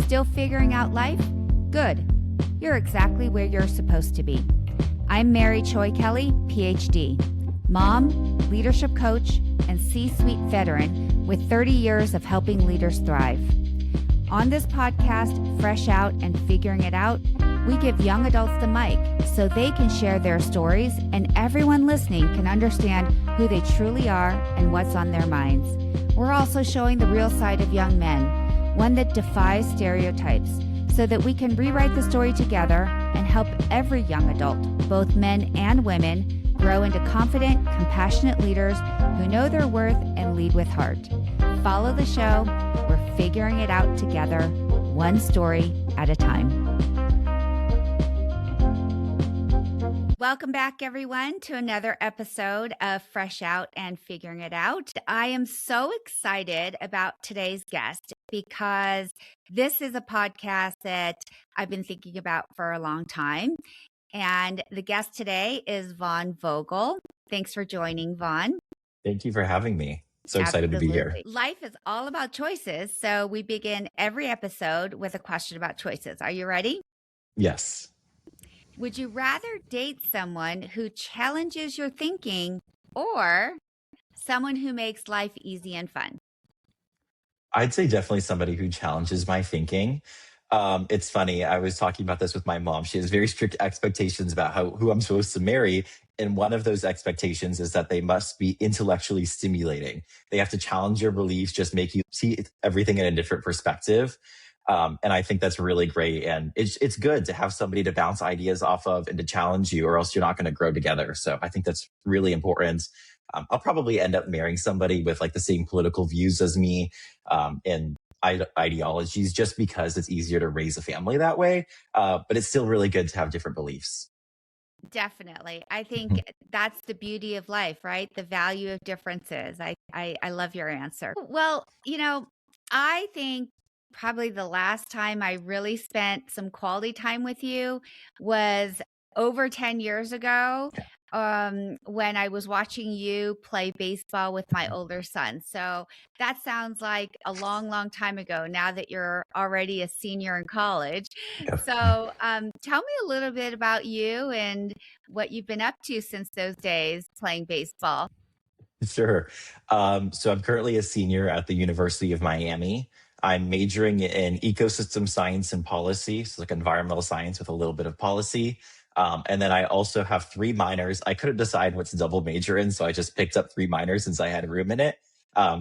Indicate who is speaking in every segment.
Speaker 1: Still figuring out life? Good. You're exactly where you're supposed to be. I'm Mary Choi Kelly, PhD, mom, leadership coach, and C-suite veteran with 30 years of helping leaders thrive. On this podcast, Fresh Out and Figuring It Out, we give young adults the mic so they can share their stories and everyone listening can understand who they truly are and what's on their minds. We're also showing the real side of young men, one that defies stereotypes, so that we can rewrite the story together and help every young adult, both men and women, grow into confident, compassionate leaders who know their worth and lead with heart. Follow the show. We're figuring it out together, one story at a time. Welcome back, everyone, to another episode of Fresh Out and Figuring It Out. I am so excited about today's guest because this is a podcast that I've been thinking about for a long time. And the guest today is Vaughn Vogel. Thanks for joining, Vaughn.
Speaker 2: Thank you for having me. So excited to be here.
Speaker 1: Life is all about choices. So we begin every episode with a question about choices. Are you ready?
Speaker 2: Yes.
Speaker 1: Would you rather date someone who challenges your thinking or someone who makes life easy and fun?
Speaker 2: I'd say definitely somebody who challenges my thinking. It's funny. I was talking about this with my mom. She has very strict expectations about who I'm supposed to marry. And one of those expectations is that they must be intellectually stimulating. They have to challenge your beliefs, just make you see everything in a different perspective. And I think that's really great. And it's good to have somebody to bounce ideas off of and to challenge you, or else you're not going to grow together. So I think that's really important. I'll probably end up marrying somebody with like the same political views as me and ideologies, just because it's easier to raise a family that way. But it's still really good to have different beliefs.
Speaker 1: Definitely. I think that's the beauty of life, right? The value of differences. I love your answer. Well, I think probably the last time I really spent some quality time with you was over 10 years ago when I was watching you play baseball with my older son. So that sounds like a long, long time ago now that you're already a senior in college.
Speaker 2: Yep.
Speaker 1: So tell me a little bit about you and what you've been up to since those days playing baseball.
Speaker 2: Sure. So I'm currently a senior at the University of Miami. I'm majoring in ecosystem science and policy, so like environmental science with a little bit of policy. And then I also have 3 minors. I couldn't decide what to double major in, so I just picked up 3 minors since I had room in it.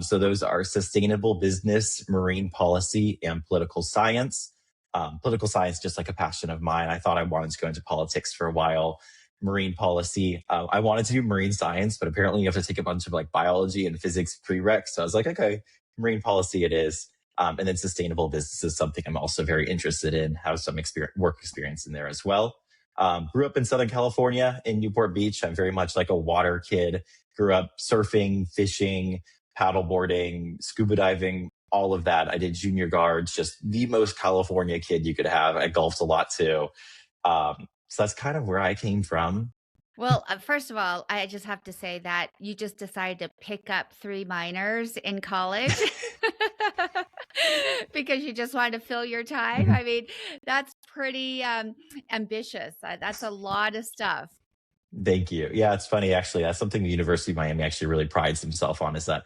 Speaker 2: So those are sustainable business, marine policy, and political science. Political science, just like a passion of mine. I thought I wanted to go into politics for a while. Marine policy, I wanted to do marine science, but apparently you have to take a bunch of like biology and physics prereqs. So I was like, okay, marine policy it is. And then sustainable business is something I'm also very interested in, have some work experience in there as well. Grew up in Southern California in Newport Beach. I'm very much like a water kid. Grew up surfing, fishing, paddleboarding, scuba diving, all of that. I did junior guards, just the most California kid you could have. I golfed a lot too. So that's kind of where I came from.
Speaker 1: Well, first of all, I just have to say that you just decided to pick up 3 minors in college because you just wanted to fill your time. I mean, that's pretty ambitious. That's a lot of stuff.
Speaker 2: Thank you. Yeah, it's funny, actually. That's something the University of Miami actually really prides himself on, is that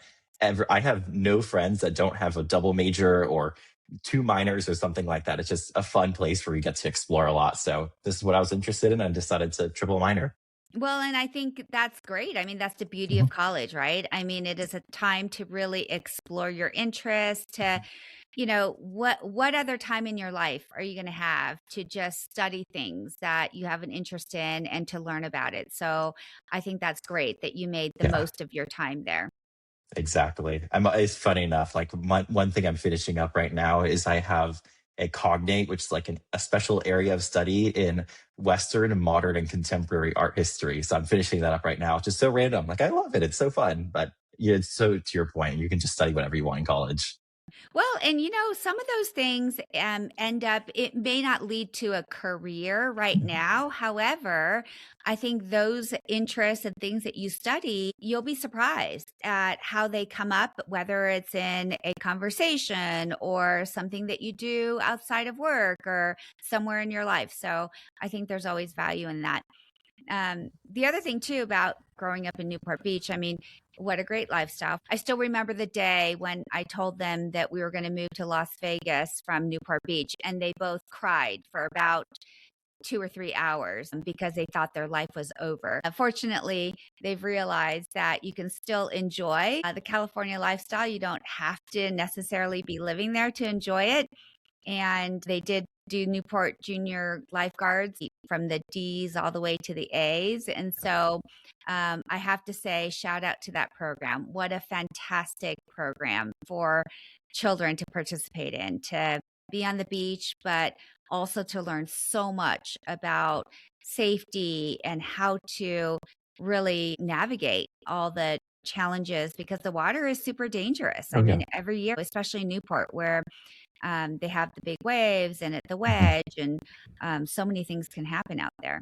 Speaker 2: I have no friends that don't have a double major or 2 minors or something like that. It's just a fun place where you get to explore a lot. So this is what I was interested in. I decided to triple minor.
Speaker 1: Well, and I think that's great. I mean, that's the beauty of college, right? I mean, it is a time to really explore your interests, to, what other time in your life are you going to have to just study things that you have an interest in and to learn about it? So I think that's great that you made the most of your time there.
Speaker 2: Exactly. It's funny enough, like one thing I'm finishing up right now is I have a cognate, which is like a special area of study in Western, modern, and contemporary art history. So I'm finishing that up right now. It's just so random. Like, I love it. It's so fun. But yeah, it's so, to your point, you can just study whatever you want in college.
Speaker 1: Well, and some of those things end up, it may not lead to a career right now. However, I think those interests and things that you study, you'll be surprised at how they come up, whether it's in a conversation or something that you do outside of work or somewhere in your life. So I think there's always value in that. The other thing too about growing up in Newport Beach, I mean, what a great lifestyle. I still remember the day when I told them that we were going to move to Las Vegas from Newport Beach, and they both cried for about 2 or 3 hours because they thought their life was over. Fortunately, they've realized that you can still enjoy the California lifestyle. You don't have to necessarily be living there to enjoy it. And they did do Newport Junior lifeguards from the D's all the way to the A's. And so I have to say, shout out to that program. What a fantastic program for children to participate in, to be on the beach, but also to learn so much about safety and how to really navigate all the challenges because the water is super dangerous. I
Speaker 2: Oh yeah.
Speaker 1: mean, every year, especially Newport, where they have the big waves and at the
Speaker 2: Mhm.
Speaker 1: wedge, and so many things can happen out there.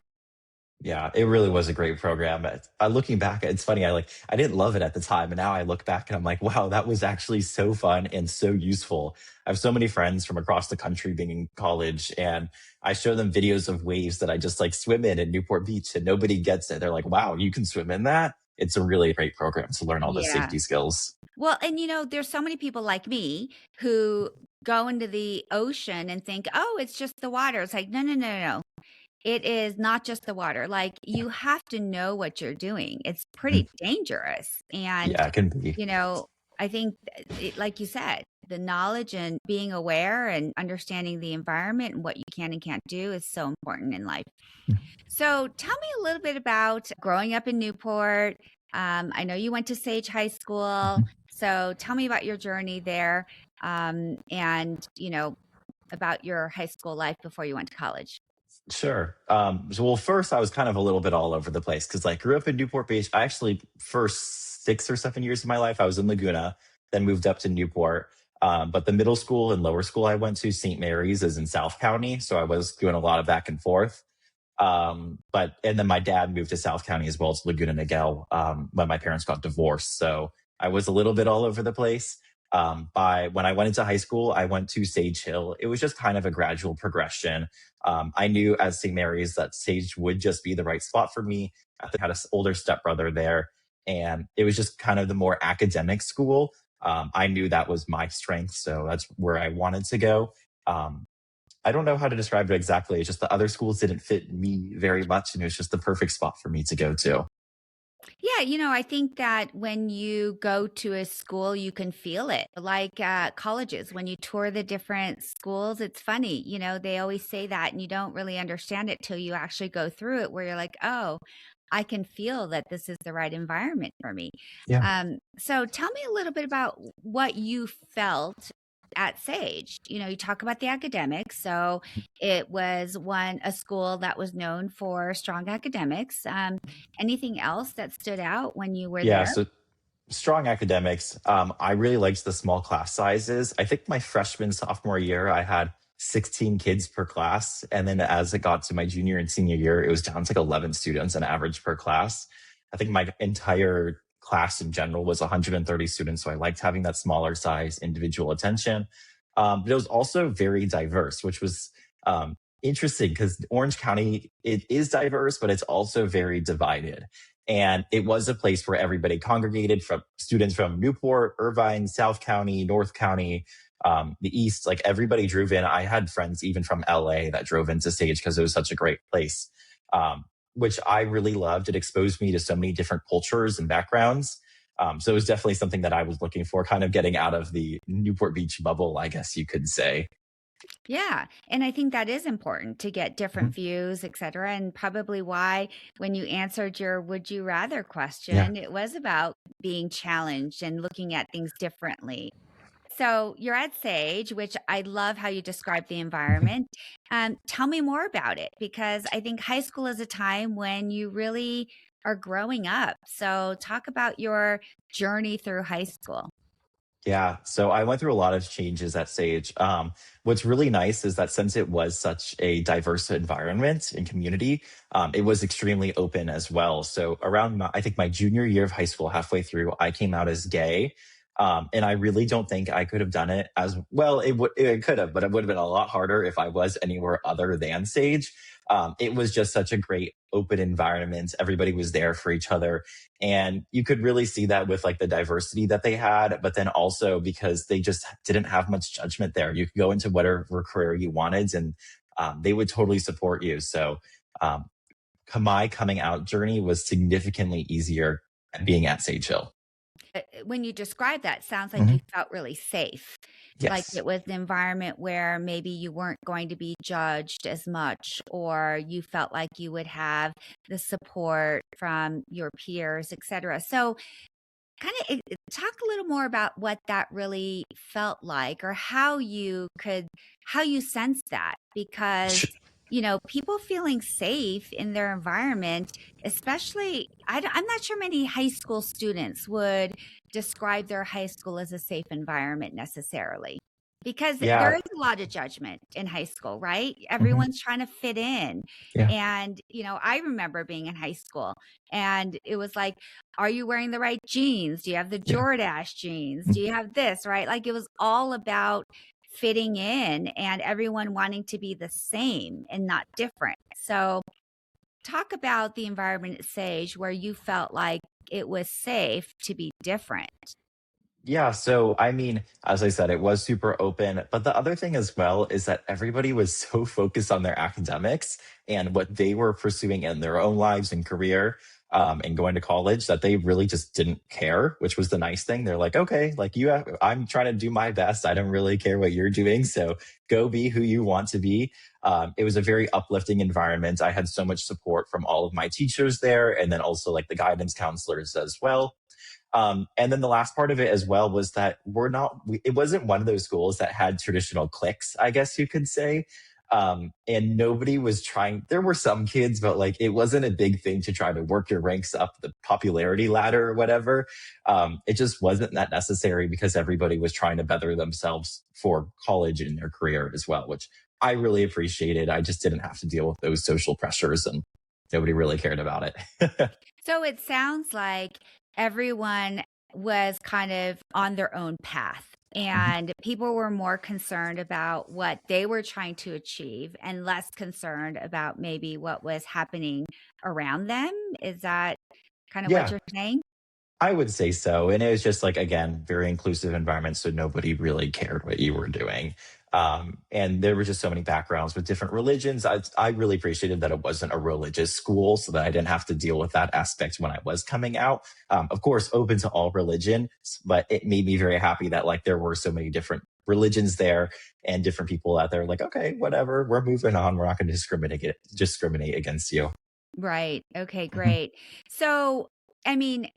Speaker 2: Yeah, it really was a great program. Looking back, it's funny. I didn't love it at the time, and now I look back and I'm like, wow, that was actually so fun and so useful. I have so many friends from across the country being in college, and I show them videos of waves that I just like swim in Newport Beach, and nobody gets it. They're like, wow, you can swim in that. It's a really great program to learn all the
Speaker 1: Yeah.
Speaker 2: safety skills.
Speaker 1: Well, and there's so many people like me who go into the ocean and think, oh, it's just the water. It's like, no, no, no, no, no. It is not just the water. Like, you have to know what you're doing. It's
Speaker 2: Mhm.
Speaker 1: pretty dangerous. And,
Speaker 2: Yeah, it can be.
Speaker 1: you know, I think, like you said, the knowledge and being aware and understanding the environment and what you can and can't do is so important in life. So tell me a little bit about growing up in Newport. I know you went to Sage High School. So tell me about your journey there, and, about your high school life before you went to college.
Speaker 2: Sure. Well, first, I was kind of a little bit all over the place because, grew up in Newport Beach. I actually, first 6 or 7 years of my life, I was in Laguna, then moved up to Newport. But the middle school and lower school I went to, St. Mary's, is in South County. So I was doing a lot of back and forth. And then my dad moved to South County as well as Laguna Niguel when my parents got divorced. So I was a little bit all over the place. By when I went into high school, I went to Sage Hill. It was just kind of a gradual progression. I knew as St. Mary's that Sage would just be the right spot for me. I had an older stepbrother there, and it was just kind of the more academic school. I knew that was my strength, so that's where I wanted to go. Um, I don't know how to describe it exactly. It's just the other schools didn't fit me very much, and it was just the perfect spot for me to go to.
Speaker 1: Yeah, I think that when you go to a school, you can feel it. Like colleges, when you tour the different schools, it's funny. They always say that, and you don't really understand it till you actually go through it, where you're like, oh, I can feel that this is the right environment for me.
Speaker 2: Yeah.
Speaker 1: So tell me a little bit about what you felt at Sage. You talk about the academics. So it was a school that was known for strong academics. Anything else that stood out when you were
Speaker 2: Yeah.
Speaker 1: there?
Speaker 2: So strong academics. I really liked the small class sizes. I think my freshman, sophomore year, I had 16 kids per class. And then as it got to my junior and senior year, it was down to like 11 students on average per class. I think my entire class in general was 130 students. So I liked having that smaller size individual attention. But it was also very diverse, which was interesting because Orange County, it is diverse, but it's also very divided. And it was a place where everybody congregated, from students from Newport, Irvine, South County, North County, the East. Like, everybody drove in. I had friends even from LA that drove into Sage because it was such a great place, which I really loved. It exposed me to so many different cultures and backgrounds. So it was definitely something that I was looking for, kind of getting out of the Newport Beach bubble, I guess you could say.
Speaker 1: Yeah. And I think that is important to get
Speaker 2: Mhm.
Speaker 1: different views, et cetera. And probably why, when you answered your would you rather
Speaker 2: Yeah.
Speaker 1: question, it was about being challenged and looking at things differently. So you're at Sage, which I love how you describe the
Speaker 2: Mhm.
Speaker 1: environment. Tell me more about it, because I think high school is a time when you really are growing up. So talk about your journey through high school.
Speaker 2: Yeah. So I went through a lot of changes at Sage. What's really nice is that since it was such a diverse environment and community, it was extremely open as well. So around, I think my junior year of high school, halfway through, I came out as gay. And I really don't think I could have done it as well. It could have, but it would have been a lot harder if I was anywhere other than Sage. It was just such a great open environment. Everybody was there for each other, and you could really see that with like the diversity that they had, but then also because they just didn't have much judgment there. You could go into whatever career you wanted, and they would totally support you. So um, my coming out journey was significantly easier being at Sage Hill.
Speaker 1: When you describe that, sounds like you
Speaker 2: Mhm.
Speaker 1: felt really safe. Like
Speaker 2: Yes.
Speaker 1: it was an environment where maybe you weren't going to be judged as much, or you felt like you would have the support from your peers, etc. So, kind of talk a little more about what that really felt like, or how you sensed that, because people feeling safe in their environment, especially I'm not sure many high school students would describe their high school as a safe environment necessarily, because there
Speaker 2: Yeah.
Speaker 1: is a lot of judgment in high school, right?
Speaker 2: Mhm.
Speaker 1: Everyone's trying to fit in.
Speaker 2: Yeah.
Speaker 1: And I remember being in high school, and it was like, are you wearing the right jeans? Do you have the
Speaker 2: Yeah.
Speaker 1: Jordache jeans?
Speaker 2: Mhm.
Speaker 1: Do you have this, right? Like it was all about fitting in and everyone wanting to be the same and not different. So, talk about the environment at Sage where you felt like it was safe to be different.
Speaker 2: Yeah, so I mean, as I said, it was super open. But the other thing as well is that everybody was so focused on their academics and what they were pursuing in their own lives and career, and going to college, that they really just didn't care, which was the nice thing. They're like, okay, like I'm trying to do my best. I don't really care what you're doing. So go be who you want to be. It was a very uplifting environment. I had so much support from all of my teachers there, and then also like the guidance counselors as well. And then the last part of it as well was that it wasn't one of those schools that had traditional cliques, I guess you could say. And nobody was trying, there were some kids, but like it wasn't a big thing to try to work your ranks up the popularity ladder or whatever. It just wasn't that necessary because everybody was trying to better themselves for college and their career as well, which I really appreciated. I just didn't have to deal with those social pressures, and nobody really cared about it.
Speaker 1: So it sounds like everyone was kind of on their own path, and people were more concerned about what they were trying to achieve and less concerned about maybe what was happening around them. Is that kind of what
Speaker 2: Yeah.
Speaker 1: you're saying?
Speaker 2: I would say so. And it was just like, again, very inclusive environment. So nobody really cared what you were doing. And there were just so many backgrounds with different religions. I really appreciated that it wasn't a religious school so that I didn't have to deal with that aspect when I was coming out. Of course, open to all religion, but it made me very happy that like there were so many different religions there and different people out there like, okay, whatever, we're moving on. We're not going to discriminate against you.
Speaker 1: Right. Okay,
Speaker 2: Mhm.
Speaker 1: great. So, I mean,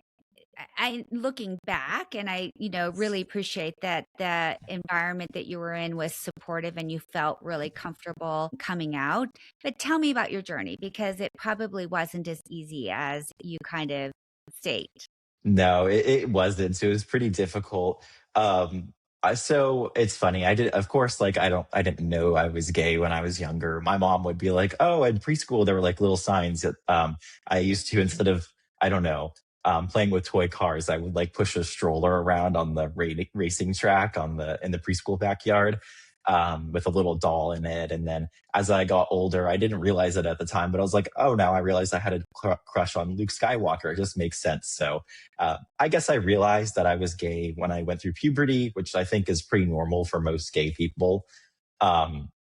Speaker 1: I looking back, and I really appreciate that the environment that you were in was supportive and you felt really comfortable coming out. But tell me about your journey, because it probably wasn't as easy as you kind of state.
Speaker 2: No, it wasn't. So it was pretty difficult. So it's funny. Of course, like I didn't know I was gay when I was younger. My mom would be like, "Oh, in preschool there were like little signs that I used to instead of I don't know playing with toy cars, I would like push a stroller around on the racing track in the preschool backyard." With a little doll in it. And then as I got older, I didn't realize it at the time, but I was like, oh, now I realized I had a crush on Luke Skywalker. It just makes sense. So I guess I realized that I was gay when I went through puberty, which I think is pretty normal for most gay people.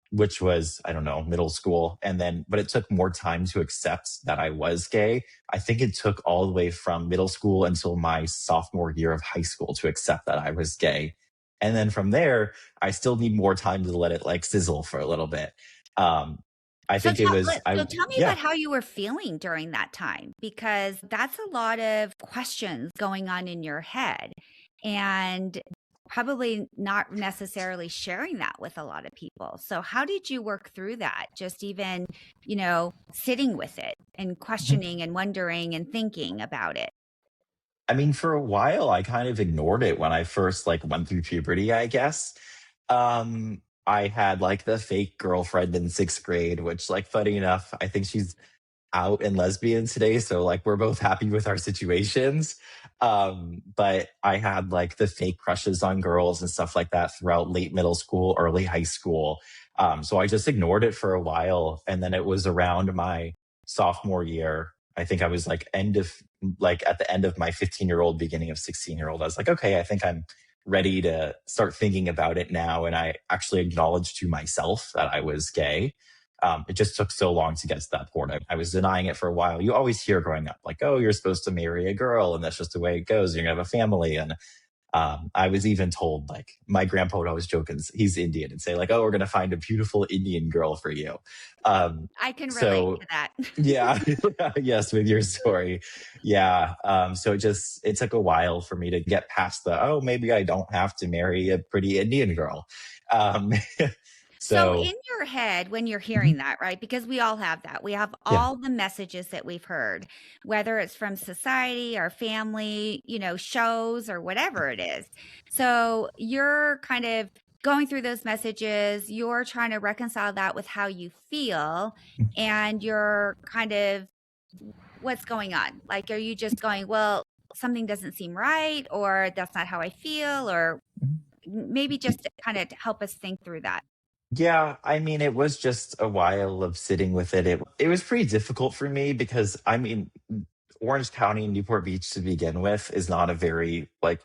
Speaker 2: Which was, I don't know, middle school. And then, but it took more time to accept that I was gay. I think it took all the way from middle school until my sophomore year of high school to accept that I was gay. And then from there, I still need more time to let it like sizzle for a little bit. Um, I
Speaker 1: So
Speaker 2: think it was,
Speaker 1: tell me
Speaker 2: yeah.
Speaker 1: about how you were feeling during that time, because that's a lot of questions going on in your head, and probably not necessarily sharing that with a lot of people. So how did you work through that? Just even sitting with it and questioning and wondering and thinking about it.
Speaker 2: I mean, for a while, I kind of ignored it when I first like went through puberty, I guess. I had like the fake girlfriend in sixth grade, which, like, funny enough, I think she's out and lesbian today, so like we're both happy with our situations. But I had like the fake crushes on girls and stuff like that throughout late middle school, early high school. So I just ignored it for a while, and then it was around my sophomore year. I think I was like at the end of my 15-year-old, beginning of 16-year-old. I was like, okay, I think I'm ready to start thinking about it now. And I actually acknowledged to myself that I was gay. It just took so long to get to that point. I was denying it for a while. You always hear growing up, like, oh, you're supposed to marry a girl, and that's just the way it goes. You're gonna have a family. And I was even told, like, my grandpa would always joke, and he's Indian, and say, like, oh, we're gonna find a beautiful Indian girl for you. Um,
Speaker 1: I can relate
Speaker 2: so
Speaker 1: to that.
Speaker 2: yeah, yes, with your story. Yeah. So it took a while for me to get past oh, maybe I don't have to marry a pretty Indian girl. Um,
Speaker 1: So
Speaker 2: so
Speaker 1: in your head, when you're
Speaker 2: mhm,
Speaker 1: hearing that, right? Because we all have that. We have
Speaker 2: yeah.
Speaker 1: all the messages that we've heard, whether it's from society, our family, shows or whatever it is. So you're kind of going through those messages, you're trying to reconcile that with how you feel, and you're kind of what's going on? Like, are you just going, well, something doesn't seem right, or that's not how I feel, or maybe just to kind of help us think through that?
Speaker 2: Yeah, I mean, it was just a while of sitting with it. It was pretty difficult for me because, I mean, Orange County, Newport Beach to begin with is not a very like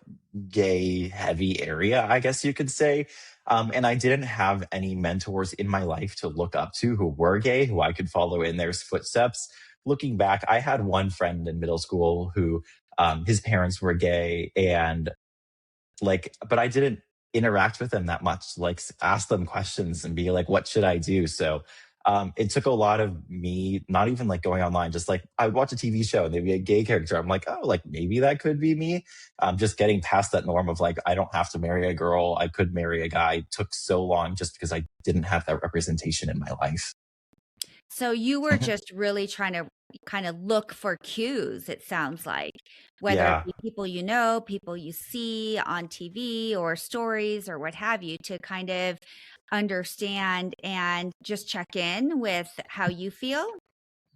Speaker 2: gay heavy area, I guess you could say. And I didn't have any mentors in my life to look up to who were gay, who I could follow in their footsteps. Looking back, I had one friend in middle school who his parents were gay, and like, but I didn't interact with them that much, like ask them questions and be like, what should I do? So it took a lot of me not even like going online, just like I would watch a TV show and there'd be a gay character. I'm like, oh, like maybe that could be me. Just getting past that norm of like, I don't have to marry a girl. I could marry a guy took so long just because I didn't have that representation in my life.
Speaker 1: So you were just really trying to kind of look for cues, it sounds like, whether it
Speaker 2: Yeah.
Speaker 1: be people you know, people you see on TV or stories or what have you, to kind of understand and just check in with how you feel.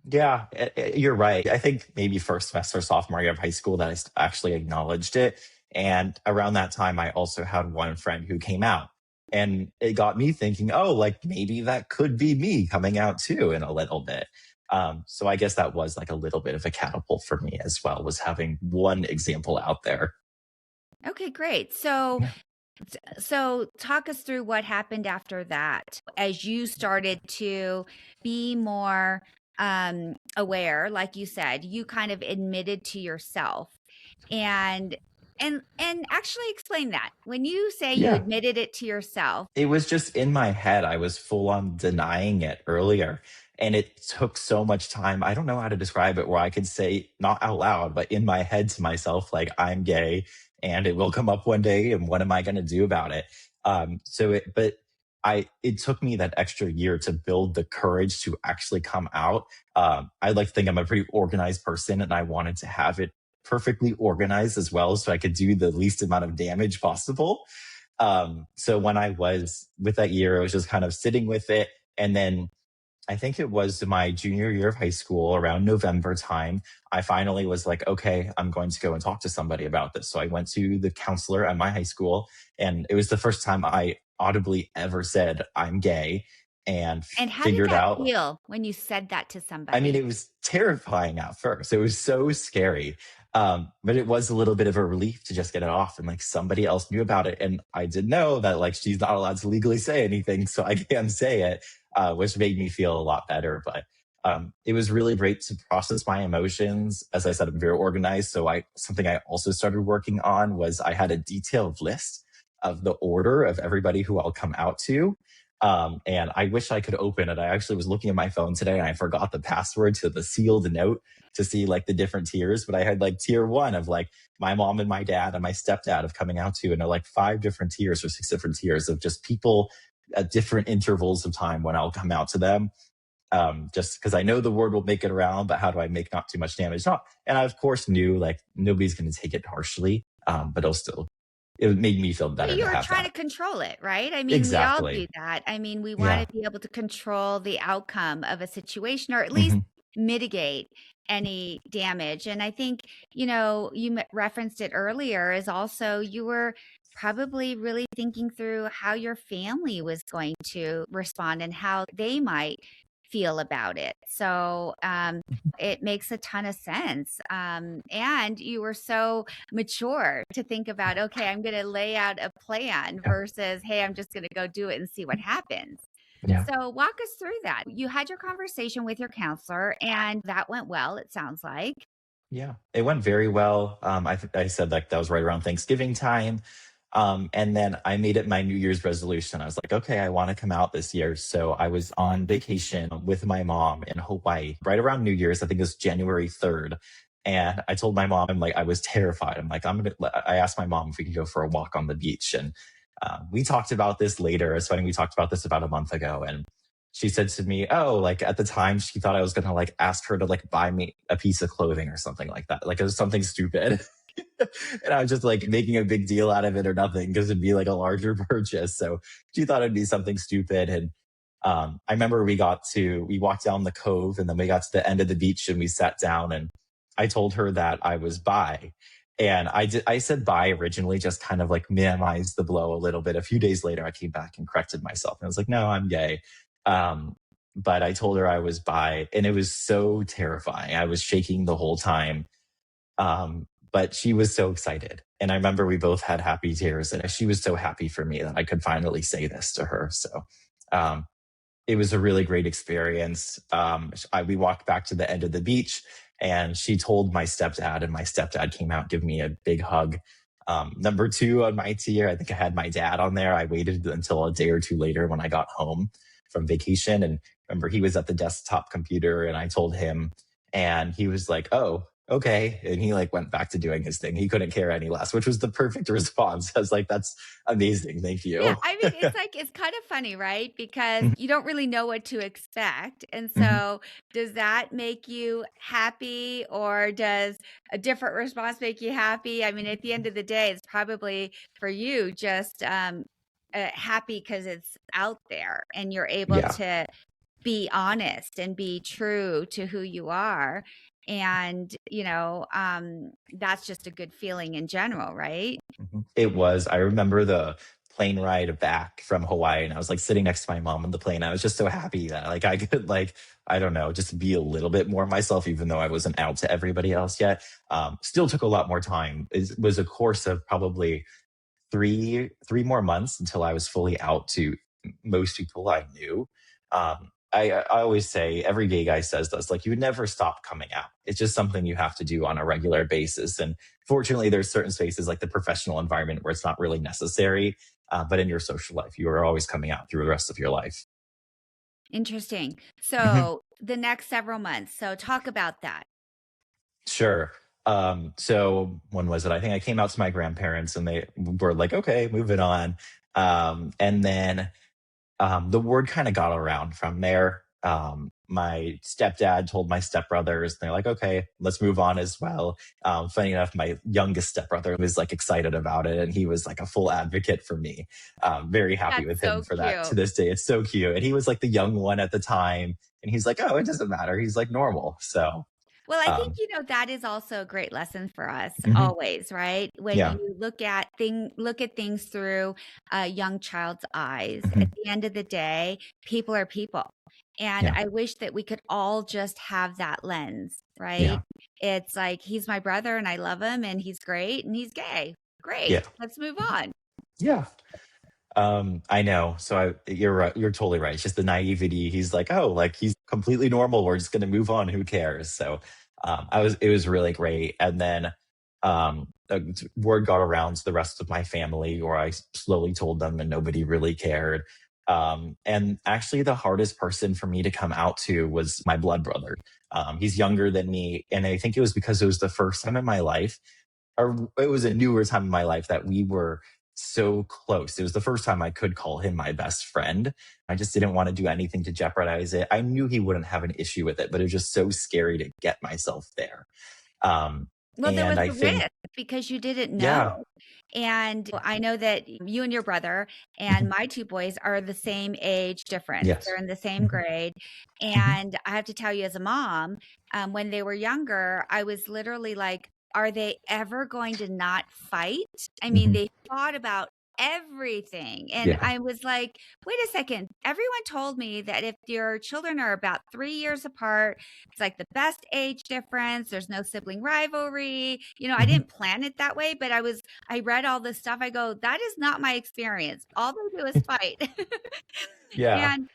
Speaker 2: Yeah, you're right. I think maybe first semester, sophomore year of high school that actually acknowledged it. And around that time, I also had one friend who came out. And it got me thinking, oh, like maybe that could be me coming out too in a little bit. So I guess that was like a little bit of a catapult for me as well, was having one example out there.
Speaker 1: Okay, great. So talk us through what happened after that as you started to be more aware, like you said, you kind of admitted to yourself and and actually explain that. When you say you
Speaker 2: Yeah.
Speaker 1: admitted it to yourself.
Speaker 2: It was just in my head. I was full on denying it earlier. And it took so much time. I don't know how to describe it, where I could say, not out loud, but in my head to myself, like, I'm gay and it will come up one day. And what am I going to do about it? But it took me that extra year to build the courage to actually come out. I like to think I'm a pretty organized person, and I wanted to have it perfectly organized as well so I could do the least amount of damage possible. So when I was with that year, I was just kind of sitting with it. And then I think it was my junior year of high school around November time. I finally was like, okay, I'm going to go and talk to somebody about this. So I went to the counselor at my high school, and it was the first time I audibly ever said I'm gay, and
Speaker 1: And how did
Speaker 2: figured
Speaker 1: that
Speaker 2: out.
Speaker 1: feel when you said that to
Speaker 2: I mean,
Speaker 1: somebody?
Speaker 2: it was terrifying at first. It was so scary. But it was a little bit of a relief to just get it off, and like somebody else knew about it. And I did know that like she's not allowed to legally say anything, so I can say it, which made me feel a lot better. But it was really great to process my emotions. As I said, I'm very organized. So something I also started working on was I had a detailed list of the order of everybody who I'll come out to. And I wish I could open it. I actually was looking at my phone today and I forgot the password to the sealed note to see like the different tiers. But I had like tier one of like my mom and my dad and my stepdad of coming out to, and they're like five different tiers or six different tiers of just people at different intervals of time when I'll come out to them. just because I know the word will make it around, but how do I make not too much damage? Not, and I of course knew like nobody's going to take it harshly, but it made me feel
Speaker 1: Well,
Speaker 2: better
Speaker 1: you
Speaker 2: to
Speaker 1: were
Speaker 2: have
Speaker 1: trying
Speaker 2: that.
Speaker 1: to control it, right? I mean, we all do
Speaker 2: Exactly.
Speaker 1: that. I mean, we want
Speaker 2: Yeah.
Speaker 1: to be able to control the outcome of a situation or at least
Speaker 2: Hmm.
Speaker 1: mitigate any damage. And I think, you referenced it earlier is also you were probably really thinking through how your family was going to respond and how they might feel about it. So, it makes a ton of sense. And you were so mature to think about, okay, I'm going to lay out a plan
Speaker 2: Yeah.
Speaker 1: versus, hey, I'm just going to go do it and see what happens.
Speaker 2: Yeah.
Speaker 1: So, walk us through that. You had your conversation with your counselor, and that went well, it sounds like.
Speaker 2: Yeah, it went very well. I said like that was right around Thanksgiving time. And then I made it my New Year's resolution. I was like, okay, I want to come out this year. So I was on vacation with my mom in Hawaii right around New Year's. I think it was January 3rd. And I told my mom, I'm like, I was terrified. I'm like, I asked my mom if we could go for a walk on the beach. And we talked about this later. It's funny, we talked about this about a month ago. And she said to me, oh, like at the time she thought I was going to like ask her to like buy me a piece of clothing or something like that. Like it was something stupid. And I was just like making a big deal out of it or nothing because it'd be like a larger purchase. So she thought it'd be something stupid. And I remember we walked down the cove and then we got to the end of the beach and we sat down and I told her that I was bi. And I said bi originally, just kind of like minimized the blow a little bit. A few days later, I came back and corrected myself. And I was like, no, I'm gay. Um, but I told her I was bi and it was so terrifying. I was shaking the whole time. But she was so excited. And I remember we both had happy tears and she was so happy for me that I could finally say this to her. So, um, it was a really great experience. We walked back to the end of the beach and she told my stepdad and my stepdad came out, give me a big hug. Number two on my tier, I think I had my dad on there. I waited until a day or two later when I got home from vacation. And remember he was at the desktop computer and I told him and he was like, oh, okay. And he like went back to doing his thing. He couldn't care any less, which was the perfect response. I was like, that's amazing. Thank
Speaker 1: Yeah,
Speaker 2: you.
Speaker 1: I mean, it's like it's kind of funny, right? Because you don't really know what to expect. And
Speaker 2: Mhm.
Speaker 1: so, does that make you happy or does a different response make you happy? I mean, at the end of the day, it's probably for you just happy because it's out there and you're able
Speaker 2: Yeah.
Speaker 1: to be honest and be true to who you are. And, that's just a good feeling in general, right?
Speaker 2: Mhm. It was. I remember the plane ride back from Hawaii, and I was like sitting next to my mom on the plane. I was just so happy that like I could like I don't know, just be a little bit more myself, even though I wasn't out to everybody else yet. Still took a lot more time. It was a course of probably three more months until I was fully out to most people I knew. I always say every gay guy says this, like you would never stop coming out. It's just something you have to do on a regular basis. And fortunately, there's certain spaces like the professional environment where it's not really necessary. But in your social life, you are always coming out through the rest of your life.
Speaker 1: Interesting.
Speaker 2: Mhm.
Speaker 1: So, the next several months. So, talk about that.
Speaker 2: Sure. So when was it? I think I came out to my grandparents and they were like, okay, moving on. And then the word kind of got around from there. My stepdad told my stepbrothers, and they're like, okay, let's move on as well. Funny enough, my youngest stepbrother was like excited about it, and he was like a full advocate for me. Very happy
Speaker 1: That's
Speaker 2: with him
Speaker 1: so
Speaker 2: for that to
Speaker 1: cute.
Speaker 2: this day. It's so cute. And he was like the young one at the time, and he's like, oh, it doesn't matter. He's like normal. So,
Speaker 1: Well, I think,
Speaker 2: um,
Speaker 1: that is also a great lesson for us
Speaker 2: mhm,
Speaker 1: always, right? When
Speaker 2: yeah,
Speaker 1: you look at things through a young child's eyes. At
Speaker 2: mhm,
Speaker 1: the end of the day, people are people. And
Speaker 2: yeah,
Speaker 1: I wish that we could all just have that lens, right?
Speaker 2: yeah,
Speaker 1: It's like he's my brother and I love him and he's great and he's gay.
Speaker 2: yeah,
Speaker 1: Great. Let's move on.
Speaker 2: yeah. I know. So you're right. You're totally right. It's just the naivety. He's like, oh, like he's completely normal. We're just going to move on. Who cares? So, it was really great. And then, word got around to the rest of my family or I slowly told them and nobody really cared. And actually the hardest person for me to come out to was my blood brother. He's younger than me. And I think it was because it was the first time in my life or it was a newer time in my life that we were so close. It was the first time I could call him my best friend. I just didn't want to do anything to jeopardize it. I knew he wouldn't have an issue with it, but it was just so scary to get myself there. Um,
Speaker 1: Well, there
Speaker 2: and
Speaker 1: was
Speaker 2: I
Speaker 1: a
Speaker 2: think,
Speaker 1: risk because you didn't
Speaker 2: yeah,
Speaker 1: know. And I know that you and your brother and my two boys are the same age difference. They're
Speaker 2: yes,
Speaker 1: in the same
Speaker 2: mhm,
Speaker 1: grade.
Speaker 2: mhm,
Speaker 1: And I have to tell you, as a mom, when they were younger, I was literally like, are they ever going to not fight? I mean,
Speaker 2: mhm,
Speaker 1: they fought about everything. And
Speaker 2: yeah,
Speaker 1: I was like, wait a second. Everyone told me that if your children are about 3 years apart, it's like the best age difference. There's no sibling rivalry. I
Speaker 2: mhm,
Speaker 1: didn't plan it that way, but I read all this stuff. I go, that is not my experience. All they do is fight.
Speaker 2: yeah,
Speaker 1: And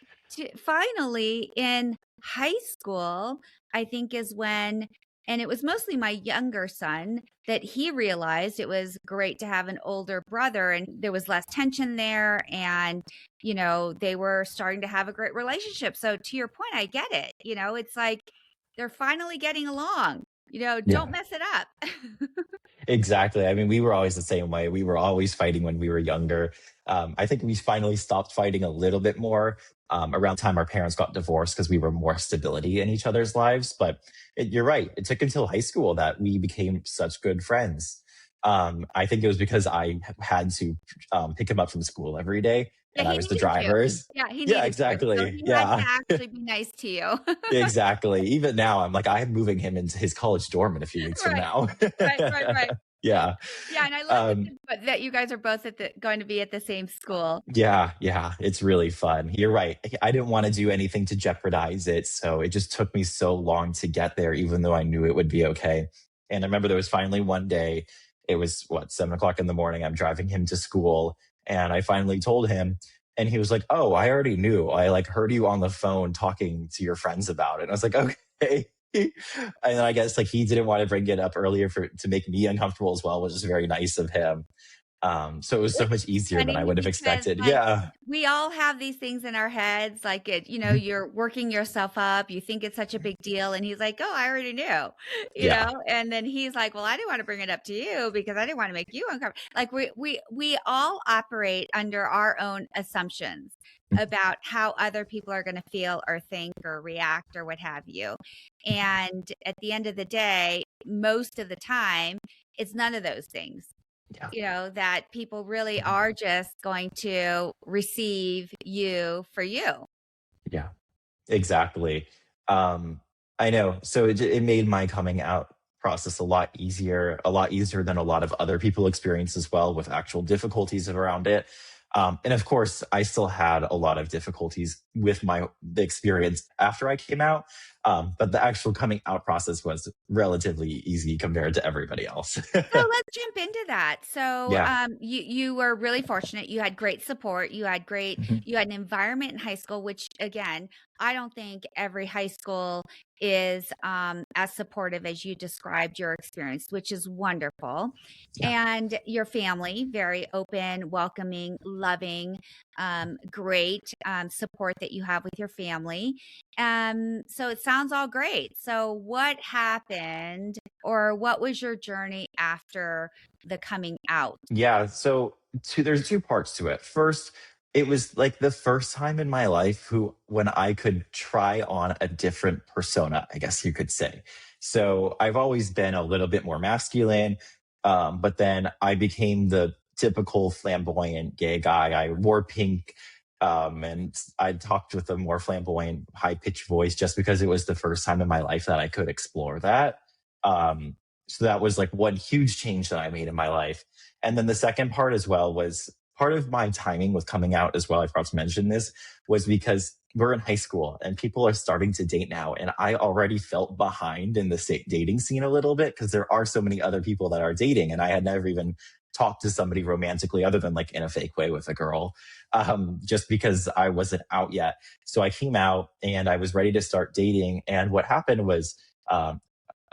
Speaker 1: finally, in high school, I think is when, and it was mostly my younger son that he realized it was great to have an older brother and there was less tension there. And, they were starting to have a great relationship. So to your point, I get it. It's like they're finally getting along.
Speaker 2: yeah.
Speaker 1: Don't mess it up.
Speaker 2: Exactly. I mean, we were always the same way. We were always fighting when we were younger. I think we finally stopped fighting a little bit more around the time our parents got divorced because we were more stability in each other's lives. But you're right. It took until high school that we became such good friends. I think it was because I had to pick him up from school every day,
Speaker 1: Yeah,
Speaker 2: and I
Speaker 1: he
Speaker 2: was the
Speaker 1: needed you.
Speaker 2: drivers.
Speaker 1: Yeah, he
Speaker 2: Yeah,
Speaker 1: needed you. So
Speaker 2: exactly.
Speaker 1: he had to
Speaker 2: Yeah,
Speaker 1: actually be nice to you.
Speaker 2: exactly. Even now, I'm like, I'm moving him into his college dorm in a few weeks from
Speaker 1: Right.
Speaker 2: now.
Speaker 1: Right.
Speaker 2: Yeah.
Speaker 1: Yeah, and I love
Speaker 2: Um,
Speaker 1: that you guys are both going to be at the same school.
Speaker 2: Yeah, yeah, it's really fun. You're right. I didn't want to do anything to jeopardize it, so it just took me so long to get there, even though I knew it would be okay. And I remember there was finally one day, it was what, 7 o'clock in the morning. I'm driving him to school, and I finally told him, and he was like, "Oh, I already knew. I like heard you on the phone talking to your friends about it." And I was like, "Okay." And then I guess like he didn't want to bring it up earlier to make me uncomfortable as well, which is very nice of him. So it was so
Speaker 1: Which
Speaker 2: much
Speaker 1: is
Speaker 2: easier than I
Speaker 1: funny
Speaker 2: would have
Speaker 1: because,
Speaker 2: expected.
Speaker 1: like,
Speaker 2: Yeah.
Speaker 1: we all have these things in our heads, like
Speaker 2: Mhm.
Speaker 1: you're working yourself up, you think it's such a big deal, and he's like, "Oh, I already knew,"
Speaker 2: Yeah.
Speaker 1: and then he's like, "Well, I didn't wanna bring it up to you because I didn't wanna make you uncomfortable." Like, we all operate under our own assumptions
Speaker 2: Mhm.
Speaker 1: about how other people are gonna feel or think or react or what have you, and at the end of the day, most of the time, it's none of those things.
Speaker 2: Yeah.
Speaker 1: That people really
Speaker 2: Mhm.
Speaker 1: are just going to receive you for you.
Speaker 2: Yeah. Exactly. Um, I know. So it made my coming out process a lot easier than a lot of other people experience as well with actual difficulties around it. And of course, I still had a lot of difficulties with the experience after I came out. But the actual coming out process was relatively easy compared to everybody else.
Speaker 1: So let's jump into that. So
Speaker 2: Yeah.
Speaker 1: you were really fortunate. You had great support.
Speaker 2: Mhm.
Speaker 1: You had an environment in high school, which again, I don't think every high school is as supportive as you described your experience, which is wonderful.
Speaker 2: Yeah.
Speaker 1: And your family, very open, welcoming, loving, great support that you have with your family. So it sounds all great. So what happened or what was your journey after the coming out?
Speaker 2: Yeah, so there's two parts to it. First, it was like the first time in my life when I could try on a different persona, I guess you could say. So I've always been a little bit more masculine, but then I became the typical flamboyant gay guy. I wore pink, and I talked with a more flamboyant, high pitched voice just because it was the first time in my life that I could explore that. Um, so that was like one huge change that I made in my life. And then the second part as well was part of my timing with coming out as well. I forgot to mention this was because we're in high school and people are starting to date now. And I already felt behind in the dating scene a little bit because there are so many other people that are dating. And I had never even talked to somebody romantically other than like in a fake way with a girl, just because I wasn't out yet. So I came out and I was ready to start dating. And what happened was,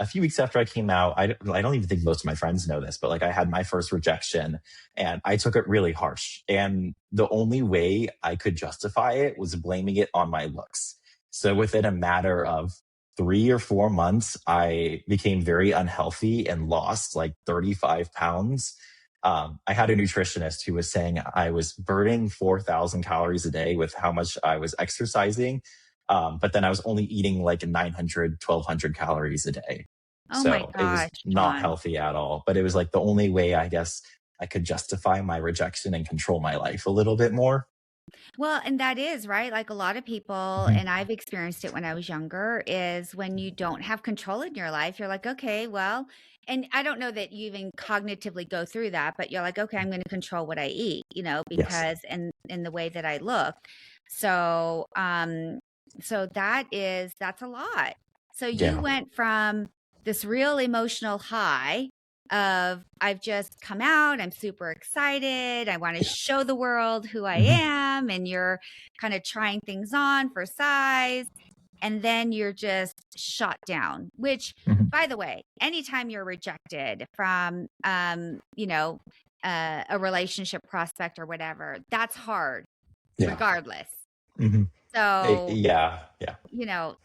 Speaker 2: a few weeks after I came out, I don't even think most of my friends know this, but like I had my first rejection and I took it really harsh. And the only way I could justify it was blaming it on my looks. So within a matter of 3 or 4 months, I became very unhealthy and lost like 35 pounds. I had a nutritionist who was saying I was burning 4,000 calories a day with how much I was exercising. But then I was only eating like 900, 1,200 calories a day.
Speaker 1: Oh my
Speaker 2: So it was
Speaker 1: gosh,
Speaker 2: not
Speaker 1: Vaughn.
Speaker 2: healthy at all. But it was like the only way, I guess, I could justify my rejection and control my life a little bit more.
Speaker 1: Well, and that is right. Like a lot of people,
Speaker 2: Mhm.
Speaker 1: and I've experienced it when I was younger, is when you don't have control in your life, you're like, okay, well, and I don't know that you even cognitively go through that, but you're like, okay, I'm going to control what I eat,
Speaker 2: Yes.
Speaker 1: because and in the way that I look. So, so that's a lot. So you
Speaker 2: Yeah.
Speaker 1: went from this real emotional high of I've just come out, I'm super excited, I want to
Speaker 2: Yeah.
Speaker 1: show the world who I
Speaker 2: Hmm.
Speaker 1: am, and you're kind of trying things on for size, and then you're just shot down, which
Speaker 2: Hmm.
Speaker 1: by the way, anytime you're rejected from a relationship prospect or whatever, that's hard
Speaker 2: Yeah.
Speaker 1: regardless.
Speaker 2: Hmm.
Speaker 1: So,
Speaker 2: Yeah. Yeah.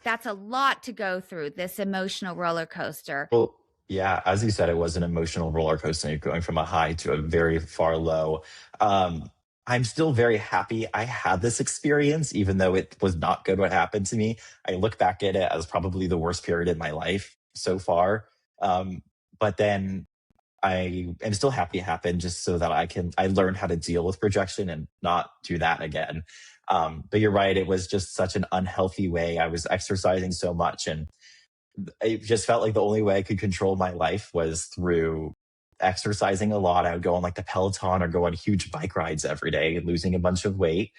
Speaker 1: that's a lot to go through, this emotional roller coaster.
Speaker 2: Well, yeah, as you said, it was an emotional roller coaster going from a high to a very far low. Um, I'm still very happy I had this experience, even though it was not good what happened to me. I look back at it as probably the worst period in my life so far. Um, but then I am still happy it happened just so that I learned how to deal with rejection and not do that again. But you're right, it was just such an unhealthy way. I was exercising so much, and it just felt like the only way I could control my life was through exercising a lot. I would go on like the Peloton or go on huge bike rides every day, losing a bunch of weight.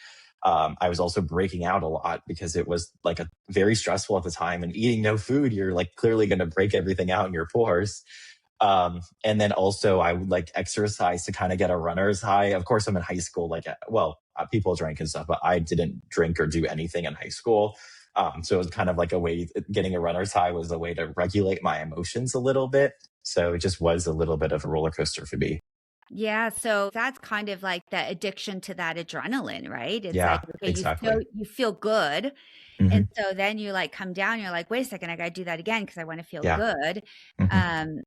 Speaker 2: I was also breaking out a lot because it was like a very stressful at the time, and eating no food, you're like clearly going to break everything out in your pores. And then also I would like exercise to kind of get a runner's high. Of course, I'm in high school, people drank and stuff, but I didn't drink or do anything in high school. So it was kind of like a way, getting a runner's high was a way to regulate my emotions a little bit. So it just was a little bit of a roller coaster for me.
Speaker 1: Yeah, so that's kind of like the addiction to that adrenaline, right? It's like,
Speaker 2: Yeah,
Speaker 1: okay,
Speaker 2: exactly.
Speaker 1: you feel good, and
Speaker 2: Hmm.
Speaker 1: so then you, like, come down, you're like, "Wait a second, I gotta do that again because I wanna feel
Speaker 2: Yeah.
Speaker 1: good."
Speaker 2: Hmm.
Speaker 1: Um,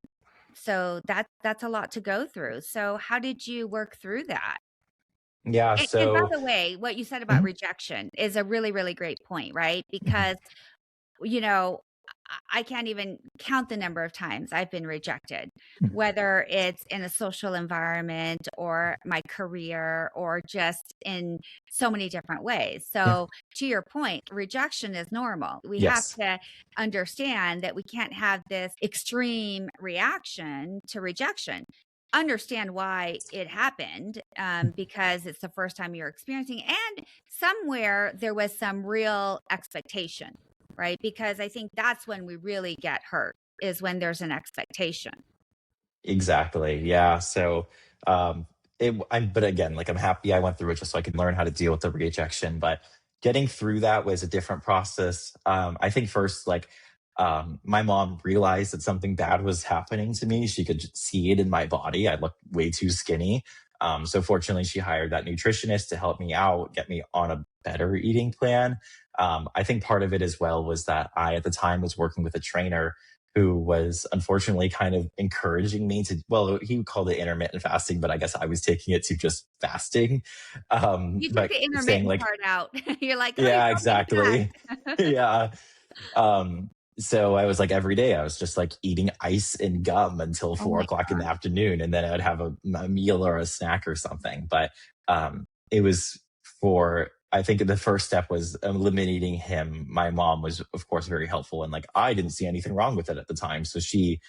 Speaker 1: so that's a lot to go through. So how did you work through that?
Speaker 2: Yeah.
Speaker 1: And by
Speaker 2: So,
Speaker 1: the way, what you said about
Speaker 2: mhm,
Speaker 1: rejection is a really, really great point, right?
Speaker 2: mhm,
Speaker 1: Because you know, I can't even count the number of times I've been rejected,
Speaker 2: mhm.
Speaker 1: whether it's in a social environment or my career or just in so many different ways.
Speaker 2: Yeah.
Speaker 1: So, to your point, rejection is normal. We have
Speaker 2: Yes.
Speaker 1: to understand that we can't have this extreme reaction to rejection. Understand why it happened, because it's the first time you're experiencing, and somewhere there was some real expectation, right? Because I think that's when we really get hurt, is when there's an expectation.
Speaker 2: Exactly. Yeah. So, um, but again, like I'm happy I went through it just so I could learn how to deal with the rejection. But getting through that was a different process. I think first, my mom realized that something bad was happening to me. She could see it in my body. I looked way too skinny. So fortunately, she hired that nutritionist to help me out, get me on a better eating plan. I think part of it as well was that I, at the time, was working with a trainer who was unfortunately kind of encouraging me to, well, he called it intermittent fasting, but I guess I was taking it to just fasting.
Speaker 1: You took
Speaker 2: But
Speaker 1: the
Speaker 2: saying
Speaker 1: intermittent
Speaker 2: like,
Speaker 1: part out. You're like, "Oh, you're
Speaker 2: yeah,
Speaker 1: going
Speaker 2: exactly.
Speaker 1: fast."
Speaker 2: Yeah. Um, so I was like, every day I was just like eating ice and gum until
Speaker 1: Oh
Speaker 2: 4 o'clock in the afternoon. And then I would have a meal or a snack or something. But it was I think the first step was eliminating him. My mom was, of course, very helpful. And like, I didn't see anything wrong with it at the time. So she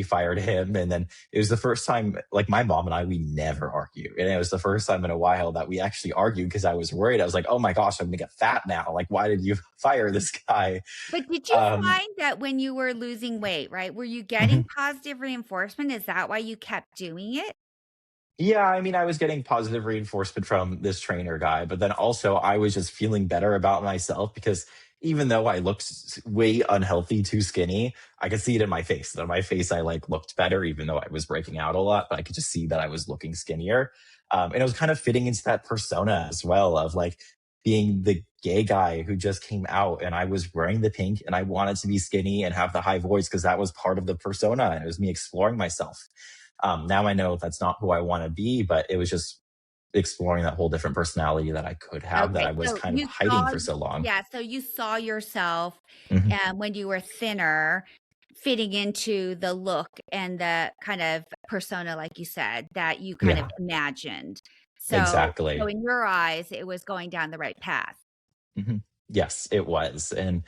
Speaker 2: fired him. And then it was the first time, like my mom and I, we never argue. And it was the first time in a while that we actually argued because I was worried. I was like, oh my gosh, I'm going to get fat now. Like, why did you fire this guy?
Speaker 1: But did you
Speaker 2: Um,
Speaker 1: find that when you were losing weight, right, were you getting
Speaker 2: mhm.
Speaker 1: positive reinforcement? Is that why you kept doing it?
Speaker 2: Yeah, I mean, I was getting positive reinforcement from this trainer guy, but then also I was just feeling better about myself because even though I looked way unhealthy, too skinny, I could see it in my face. On my face, I like looked better, even though I was breaking out a lot, but I could just see that I was looking skinnier. And it was kind of fitting into that persona as well of like being the gay guy who just came out, and I was wearing the pink and I wanted to be skinny and have the high voice because that was part of the persona and it was me exploring myself. Now I know that's not who I want to be, but it was just exploring that whole different personality that I could have that
Speaker 1: Okay,
Speaker 2: I was
Speaker 1: so
Speaker 2: kind of
Speaker 1: you
Speaker 2: hiding
Speaker 1: saw
Speaker 2: for so long.
Speaker 1: yeah, so you saw yourself,
Speaker 2: Mhm.
Speaker 1: when you were thinner fitting into the look and the kind of persona, like you said, that you kind of
Speaker 2: Yeah,
Speaker 1: imagined. So
Speaker 2: exactly.
Speaker 1: in your eyes, it was going down the right path.
Speaker 2: Mhm. Yes, it was. And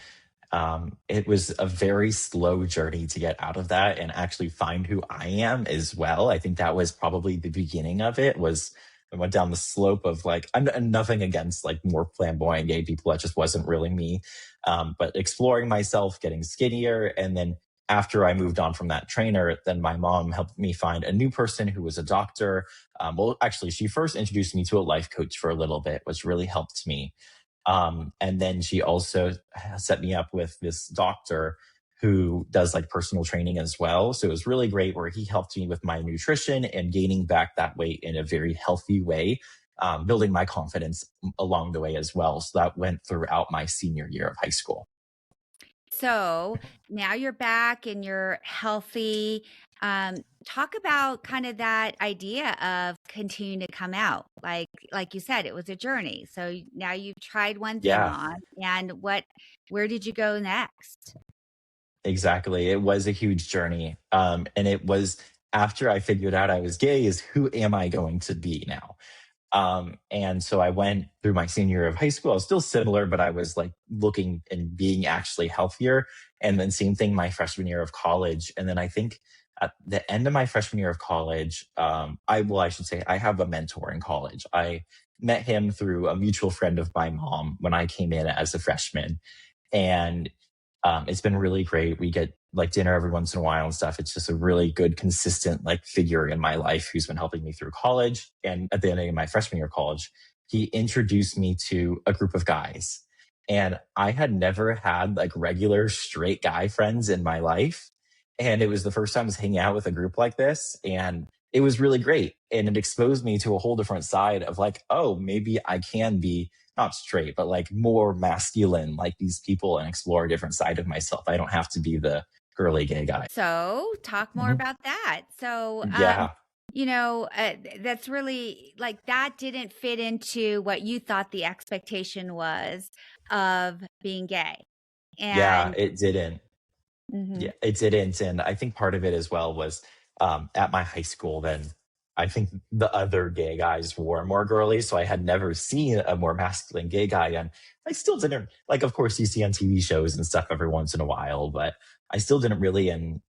Speaker 2: it was a very slow journey to get out of that and actually find who I am as well. I think that was probably the beginning of it. Was I went down the slope of like I'm nothing against like more flamboyant gay people. That just wasn't really me. But exploring myself, getting skinnier, and then after I moved on from that trainer, then my mom helped me find a new person who was a doctor. Well, actually, she first introduced me to a life coach for a little bit, which really helped me. And then she also set me up with this doctor who does like personal training as well. So it was really great where he helped me with my nutrition and gaining back that weight in a very healthy way, building my confidence along the way as well. So that went throughout my senior year of high school.
Speaker 1: So now you're back and you're healthy. Talk about kind of that idea of continuing to come out. Like you said, it was a journey. So now you've tried one thing
Speaker 2: Yeah,
Speaker 1: on, and where did you go next?
Speaker 2: exactly. It was a huge journey. And it was after I figured out I was gay, is who am I going to be now? And so I went through my senior year of high school. I was still similar, but I was like looking and being actually healthier. And then same thing my freshman year of college. And then I think at the end of my freshman year of college, I should say I have a mentor in college. I met him through a mutual friend of my mom when I came in as a freshman. And it's been really great. We get like dinner every once in a while and stuff. It's just a really good, consistent like figure in my life who's been helping me through college. And at the end of my freshman year of college, he introduced me to a group of guys. And I had never had like regular straight guy friends in my life. And it was the first time I was hanging out with a group like this. And it was really great. And it exposed me to a whole different side of like, oh, maybe I can be not straight, but like more masculine, like these people, and explore a different side of myself. I don't have to be the girly gay guy.
Speaker 1: So talk more
Speaker 2: Mhm.
Speaker 1: about that. So,
Speaker 2: Yeah.
Speaker 1: that's really like that didn't fit into what you thought the expectation was of being gay.
Speaker 2: Yeah,
Speaker 1: And
Speaker 2: it didn't.
Speaker 1: mhm.
Speaker 2: Yeah, it didn't. And I think part of it as well was at my high school, then I think the other gay guys were more girly. So I had never seen a more masculine gay guy. And I still didn't, like, of course, you see on TV shows and stuff every once in a while, but I still didn't really in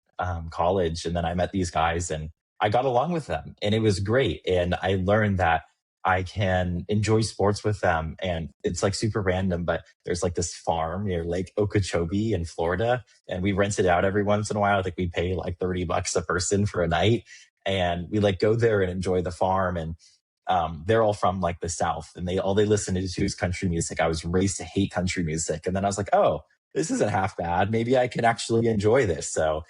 Speaker 2: college. And then I met these guys and I got along with them and it was great. And I learned that I can enjoy sports with them. And it's like super random, but there's like this farm near Lake Okeechobee in Florida and we rent it out every once in a while. I think we pay like $30 a person for a night, and we like go there and enjoy the farm. And they're all from like the South, and they listen to is country music. I was raised to hate country music, and then I was like, oh, this isn't half bad. Maybe I can actually enjoy this. So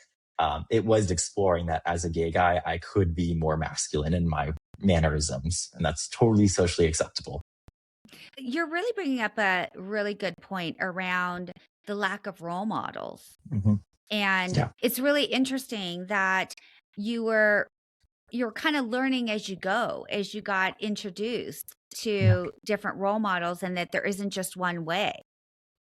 Speaker 2: it was exploring that as a gay guy, I could be more masculine in my mannerisms, and that's totally socially acceptable.
Speaker 1: You're really bringing up a really good point around the lack of role models.
Speaker 2: Mhm.
Speaker 1: And
Speaker 2: Yeah,
Speaker 1: it's really interesting that you were you're kind of learning as you go, as you got introduced
Speaker 2: yeah.
Speaker 1: to different role models and that there isn't just one way.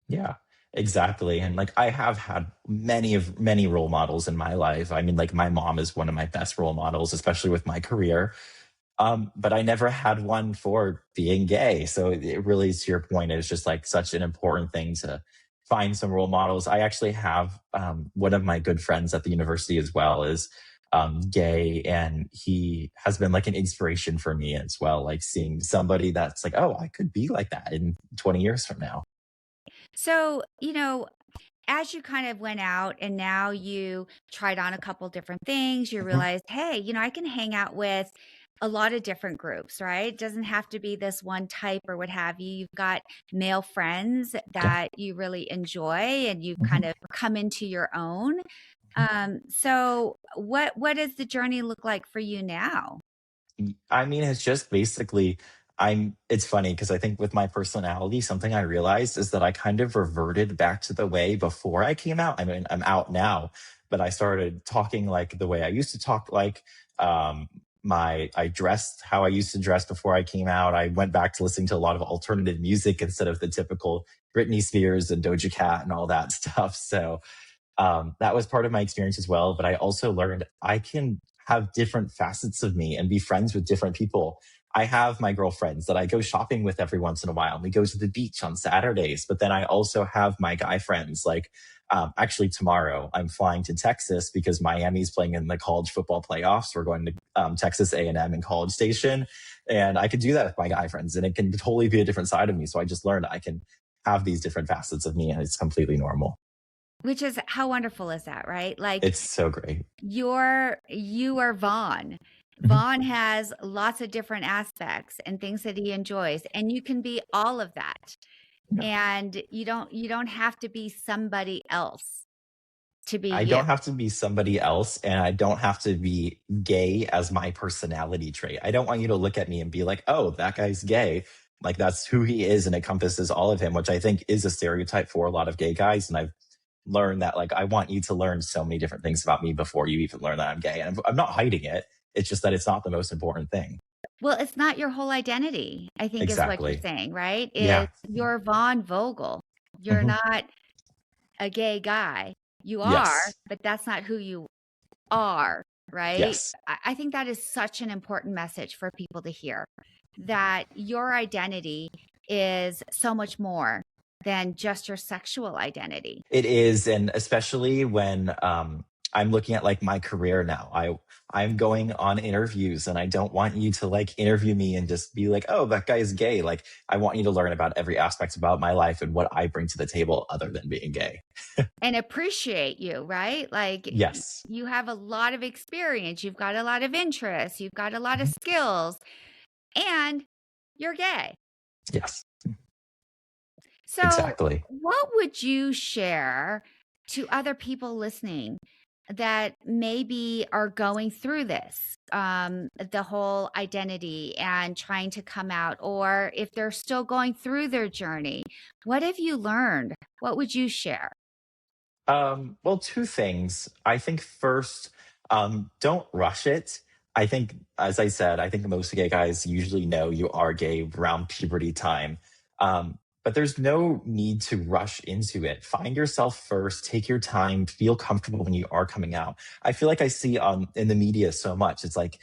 Speaker 2: Yeah, exactly. And like I have had many role models in my life. I mean, like my mom is one of my best role models, especially with my career. But I never had one for being gay. So it really, to your point, is just like such an important thing to find some role models. I actually have one of my good friends at the university as well is gay, and he has been like an inspiration for me as well. Like seeing somebody that's like, oh, I could be like that in 20 years from now.
Speaker 1: So, as you kind of went out and now you tried on a couple different things, you
Speaker 2: Mhm.
Speaker 1: realized, hey, I can hang out with a lot of different groups, right? It doesn't have to be this one type or what have you. You've got male friends
Speaker 2: Yeah.
Speaker 1: that you really enjoy and you've kind
Speaker 2: Mhm.
Speaker 1: of come into your own. So what does the journey look like for you now?
Speaker 2: I mean, it's just basically it's funny because I think with my personality, something I realized is that I kind of reverted back to the way before I came out. I mean, I'm out now, but I started talking like the way I used to talk like. I dressed how I used to dress before I came out. I went back to listening to a lot of alternative music instead of the typical Britney Spears and Doja Cat and all that stuff. So that was part of my experience as well. But I also learned I can have different facets of me and be friends with different people. I have my girlfriends that I go shopping with every once in a while. We go to the beach on Saturdays, but then I also have my guy friends. Like, actually, tomorrow I'm flying to Texas because Miami's playing in the college football playoffs. We're going to Texas A&M and College Station, and I could do that with my guy friends, and it can totally be a different side of me. So I just learned I can have these different facets of me, and it's completely normal.
Speaker 1: Which is, how wonderful is that, right? Like,
Speaker 2: It's so great.
Speaker 1: you are Vaughn.
Speaker 2: Mhm.
Speaker 1: Vaughn has lots of different aspects and things that he enjoys, and you can be all of that.
Speaker 2: Yeah.
Speaker 1: And you don't have to be somebody else to be
Speaker 2: I
Speaker 1: you.
Speaker 2: don't have to be somebody else, and I don't have to be gay as my personality trait. I don't want you to look at me and be like, oh, that guy's gay. Like, that's who he is and encompasses all of him, which I think is a stereotype for a lot of gay guys. And I've learned that, like, I want you to learn so many different things about me before you even learn that I'm gay. And I'm not hiding it. It's just that it's not the most important thing.
Speaker 1: Well, it's not your whole identity, I think, is what you're
Speaker 2: Exactly.
Speaker 1: saying, right?
Speaker 2: Yeah.
Speaker 1: You're Vaughn Vogel. You're
Speaker 2: Mhm.
Speaker 1: not a gay guy. You are,
Speaker 2: Yes.
Speaker 1: but that's not who you are, right?
Speaker 2: Yes.
Speaker 1: I think that is such an important message for people to hear, that your identity is so much more than just your sexual identity.
Speaker 2: It is, and especially when I'm looking at like my career now. I'm going on interviews, and I don't want you to like interview me and just be like, "Oh, that guy is gay." Like, I want you to learn about every aspect about my life and what I bring to the table other than being gay.
Speaker 1: And appreciate you, right? Like,
Speaker 2: Yes.
Speaker 1: you have a lot of experience, you've got a lot of interests, you've got a lot of
Speaker 2: Mhm.
Speaker 1: skills, and you're gay.
Speaker 2: Yes.
Speaker 1: So,
Speaker 2: Exactly.
Speaker 1: what would you share to other people listening that maybe are going through this, the whole identity and trying to come out, or if they're still going through their journey? What have you learned? What would you share?
Speaker 2: Well, two things. I think first, don't rush it. I think, as I said, I think most gay guys usually know you are gay around puberty time. But there's no need to rush into it. Find yourself first, take your time, feel comfortable when you are coming out. I feel like I see in the media so much. It's like,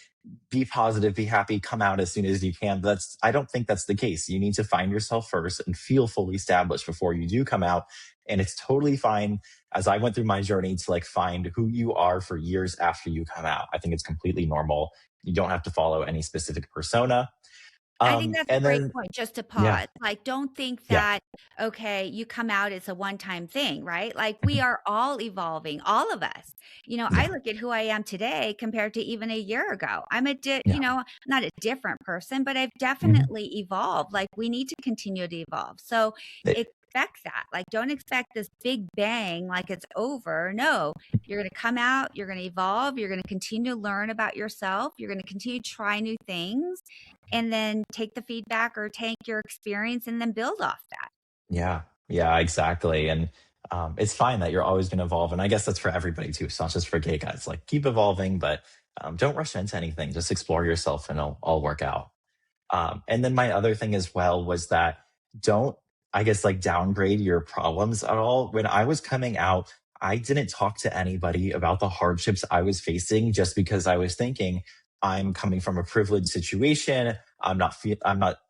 Speaker 2: be positive, be happy, come out as soon as you can. But I don't think that's the case. You need to find yourself first and feel fully established before you do come out. And it's totally fine, as I went through my journey, to like find who you are for years after you come out. I think it's completely normal. You don't have to follow any specific persona.
Speaker 1: I think that's a
Speaker 2: And
Speaker 1: great
Speaker 2: then,
Speaker 1: point, just to
Speaker 2: yeah,
Speaker 1: pause. Like, don't think
Speaker 2: yeah,
Speaker 1: that, okay, you come out, it's a one-time thing, right? Like, we
Speaker 2: mhm,
Speaker 1: are all evolving, all of us. I
Speaker 2: yeah,
Speaker 1: look at who I am today compared to even a year ago. I'm
Speaker 2: yeah,
Speaker 1: not a different person, but I've
Speaker 2: mhm.
Speaker 1: definitely evolved. Like, we need to continue to evolve. So expect that. Like, don't expect this big bang like it's over. No, you're going to come out, you're going to evolve, you're going to continue to learn about yourself, you're going to continue to try new things, and then take the feedback or take your experience and then build off that.
Speaker 2: Yeah, yeah, exactly. And it's fine that you're always going to evolve. And I guess that's for everybody too. It's not just for gay guys. Like, keep evolving, but don't rush into anything. Just explore yourself, and it'll all work out. And then my other thing as well was that, don't, I guess, like, downgrade your problems at all. When I was coming out, I didn't talk to anybody about the hardships I was facing, just because I was thinking, I'm coming from a privileged situation. I'm not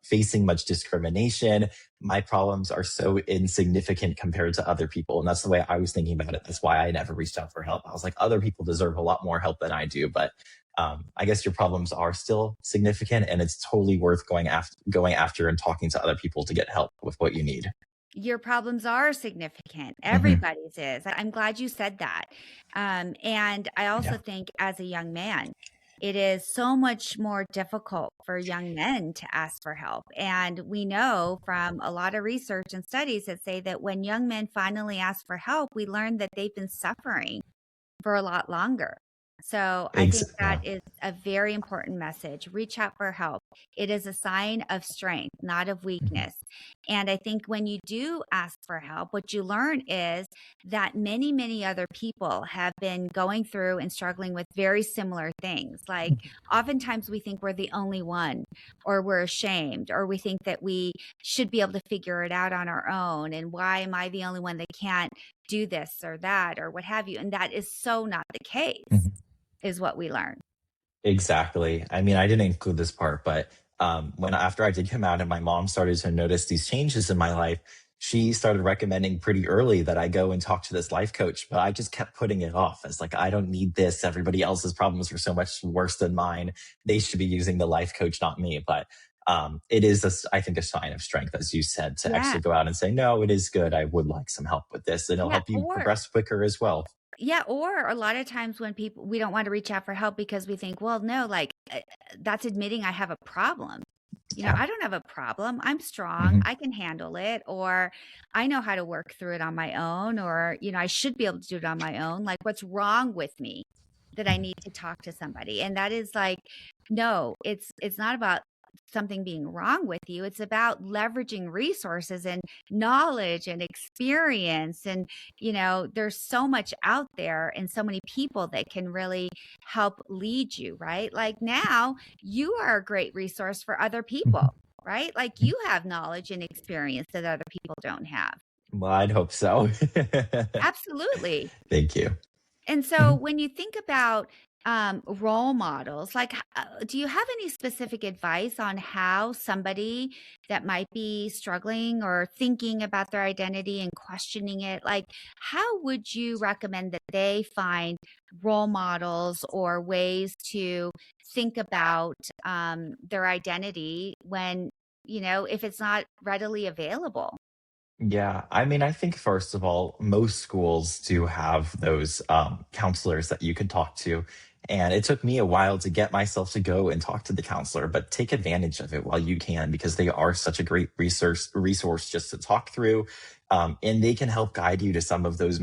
Speaker 2: facing much discrimination. My problems are so insignificant compared to other people. And that's the way I was thinking about it. That's why I never reached out for help. I was like, other people deserve a lot more help than I do. But I guess your problems are still significant, and it's totally worth going after and talking to other people to get help with what you need.
Speaker 1: Your problems are significant.
Speaker 2: Hmm.
Speaker 1: Everybody's is. I'm glad you said that. And I also
Speaker 2: Yeah.
Speaker 1: think, as a young man, it is so much more difficult for young men to ask for help. And we know from a lot of research and studies that say that when young men finally ask for help, we learn that they've been suffering for a lot longer. So I think that
Speaker 2: Yeah.
Speaker 1: is a very important message. Reach out for help. It is a sign of strength, not of
Speaker 2: Mhm.
Speaker 1: weakness. And I think when you do ask for help, what you learn is that many, many other people have been going through and struggling with very similar things. Like oftentimes we think we're the only one, or we're ashamed, or we think that we should be able to figure it out on our own. And why am I the only one that can't do this or that or what have you? And that is so not the case,
Speaker 2: Mhm.
Speaker 1: is what we learn.
Speaker 2: Exactly. I mean, I didn't include this part, but when after I did come out and my mom started to notice these changes in my life, she started recommending pretty early that I go and talk to this life coach. But I just kept putting it off as like, I don't need this. Everybody else's problems are so much worse than mine. They should be using the life coach, not me. But it is, I think, a sign of strength, as you said, to
Speaker 1: Yeah.
Speaker 2: actually go out and say, no, it is good. I would like some help with this. And it'll
Speaker 1: Yeah.
Speaker 2: help you progress quicker as well.
Speaker 1: Or a lot of times when people, we don't want to reach out for help because we think, well, no, like that's admitting I have a problem.
Speaker 2: Yeah.
Speaker 1: I don't have a problem. I'm strong.
Speaker 2: Mhm.
Speaker 1: I can handle it, or I know how to work through it on my own, or, I should be able to do it on my own. Like, what's wrong with me that I
Speaker 2: Mhm.
Speaker 1: need to talk to somebody? And that is like, no, it's not about something being wrong with you. It's about leveraging resources and knowledge and experience. And, there's so much out there and so many people that can really help lead you, right? Like now, you are a great resource for other
Speaker 2: Mhm.
Speaker 1: people, right? Like you have knowledge and experience that other people don't have.
Speaker 2: Well, I'd hope so.
Speaker 1: Absolutely.
Speaker 2: Thank you.
Speaker 1: And so
Speaker 2: Mhm.
Speaker 1: when you think about role models, like, do you have any specific advice on how somebody that might be struggling or thinking about their identity and questioning it, like, how would you recommend that they find role models or ways to think about their identity when, if it's not readily available?
Speaker 2: Yeah, I mean, I think first of all, most schools do have those counselors that you can talk to. And it took me a while to get myself to go and talk to the counselor, but take advantage of it while you can because they are such a great resource just to talk through. And they can help guide you to some of those